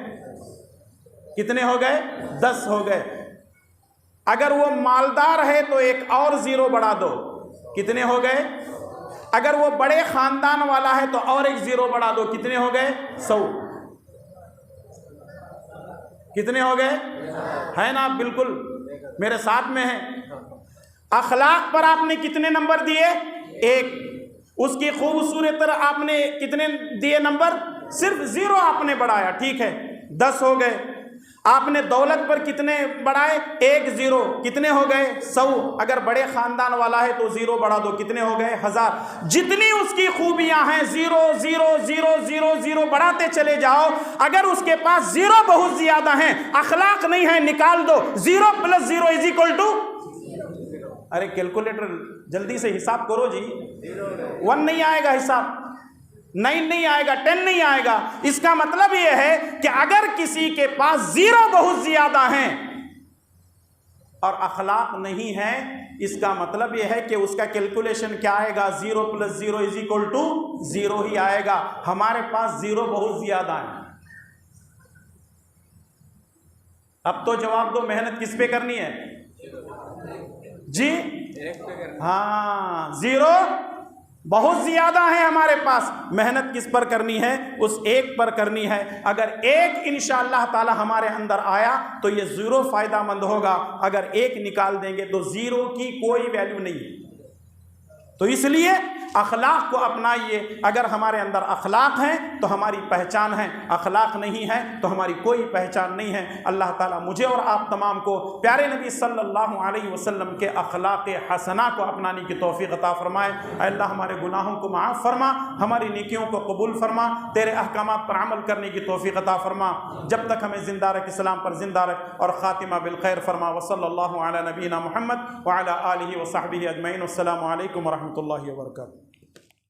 کتنے ہو گئے؟ 10 ہو گئے۔ اگر وہ مالدار ہے تو 1 اور 0 بڑھا دو، کتنے ہو گئے؟ اگر وہ بڑے خاندان والا ہے تو اور 1 0 بڑھا دو، کتنے ہو گئے؟ 100۔ کتنے ہو گئے؟ ہے نا؟ بالکل میرے ساتھ میں ہیں۔ اخلاق پر آپ نے کتنے نمبر دیے؟ 1۔ اس کی خوبصورت پر آپ نے کتنے دیے نمبر؟ صرف 0 آپ نے بڑھایا، ٹھیک ہے، 10 ہو گئے۔ آپ نے دولت پر کتنے بڑھائے؟ 1 0، کتنے ہو گئے؟ 100۔ اگر بڑے خاندان والا ہے تو 0 بڑھا دو، کتنے ہو گئے؟ 1000۔ جتنی اس کی خوبیاں ہیں 0 0 0 0 0 بڑھاتے چلے جاؤ۔ اگر اس کے پاس 0 بہت زیادہ ہیں، اخلاق نہیں ہے، نکال دو۔ 0 + 0 = ارے کیلکولیٹر جلدی سے حساب کرو جی، 1 نہیں آئے گا حساب، 9 نہیں آئے گا، 10 نہیں آئے گا۔ اس کا مطلب یہ ہے کہ اگر کسی کے پاس 0 بہت زیادہ ہیں اور اخلاق نہیں ہے، اس کا مطلب یہ ہے کہ اس کا کیلکولیشن کیا آئے گا؟ 0 + 0 = 0 ہی آئے گا۔ ہمارے پاس 0 بہت زیادہ ہیں۔ اب تو جواب دو، محنت کس پہ کرنی ہے جی؟ ہاں، 0 بہت زیادہ ہیں ہمارے پاس، محنت کس پر کرنی ہے؟ اس 1 پر کرنی ہے۔ اگر 1 انشاءاللہ تعالی ہمارے اندر آیا تو یہ 0 فائدہ مند ہوگا، اگر 1 نکال دیں گے تو 0 کی کوئی ویلیو نہیں ہے۔ تو اس لیے اخلاق کو اپنائیے۔ اگر ہمارے اندر اخلاق ہیں تو ہماری پہچان ہے، اخلاق نہیں ہے تو ہماری کوئی پہچان نہیں ہے۔ اللہ تعالیٰ مجھے اور آپ تمام کو پیارے نبی صلی اللہ علیہ وسلم کے اخلاق حسنہ کو اپنانے کی توفیق عطا فرمائے۔ اے اللہ ہمارے گناہوں کو معاف فرما، ہماری نیکیوں کو قبول فرما، تیرے احکامات پر عمل کرنے کی توفیق عطا فرما۔ جب تک ہمیں زندہ رکھ، اسلام پر زندہ رکھ اور خاتمہ بالخیر فرما۔ وصلی اللہ علی نبینا محمد وعلی آلہ وصحبہ اجمعین۔ السلام علیکم ورحمۃ اللہ وبرکاتہ۔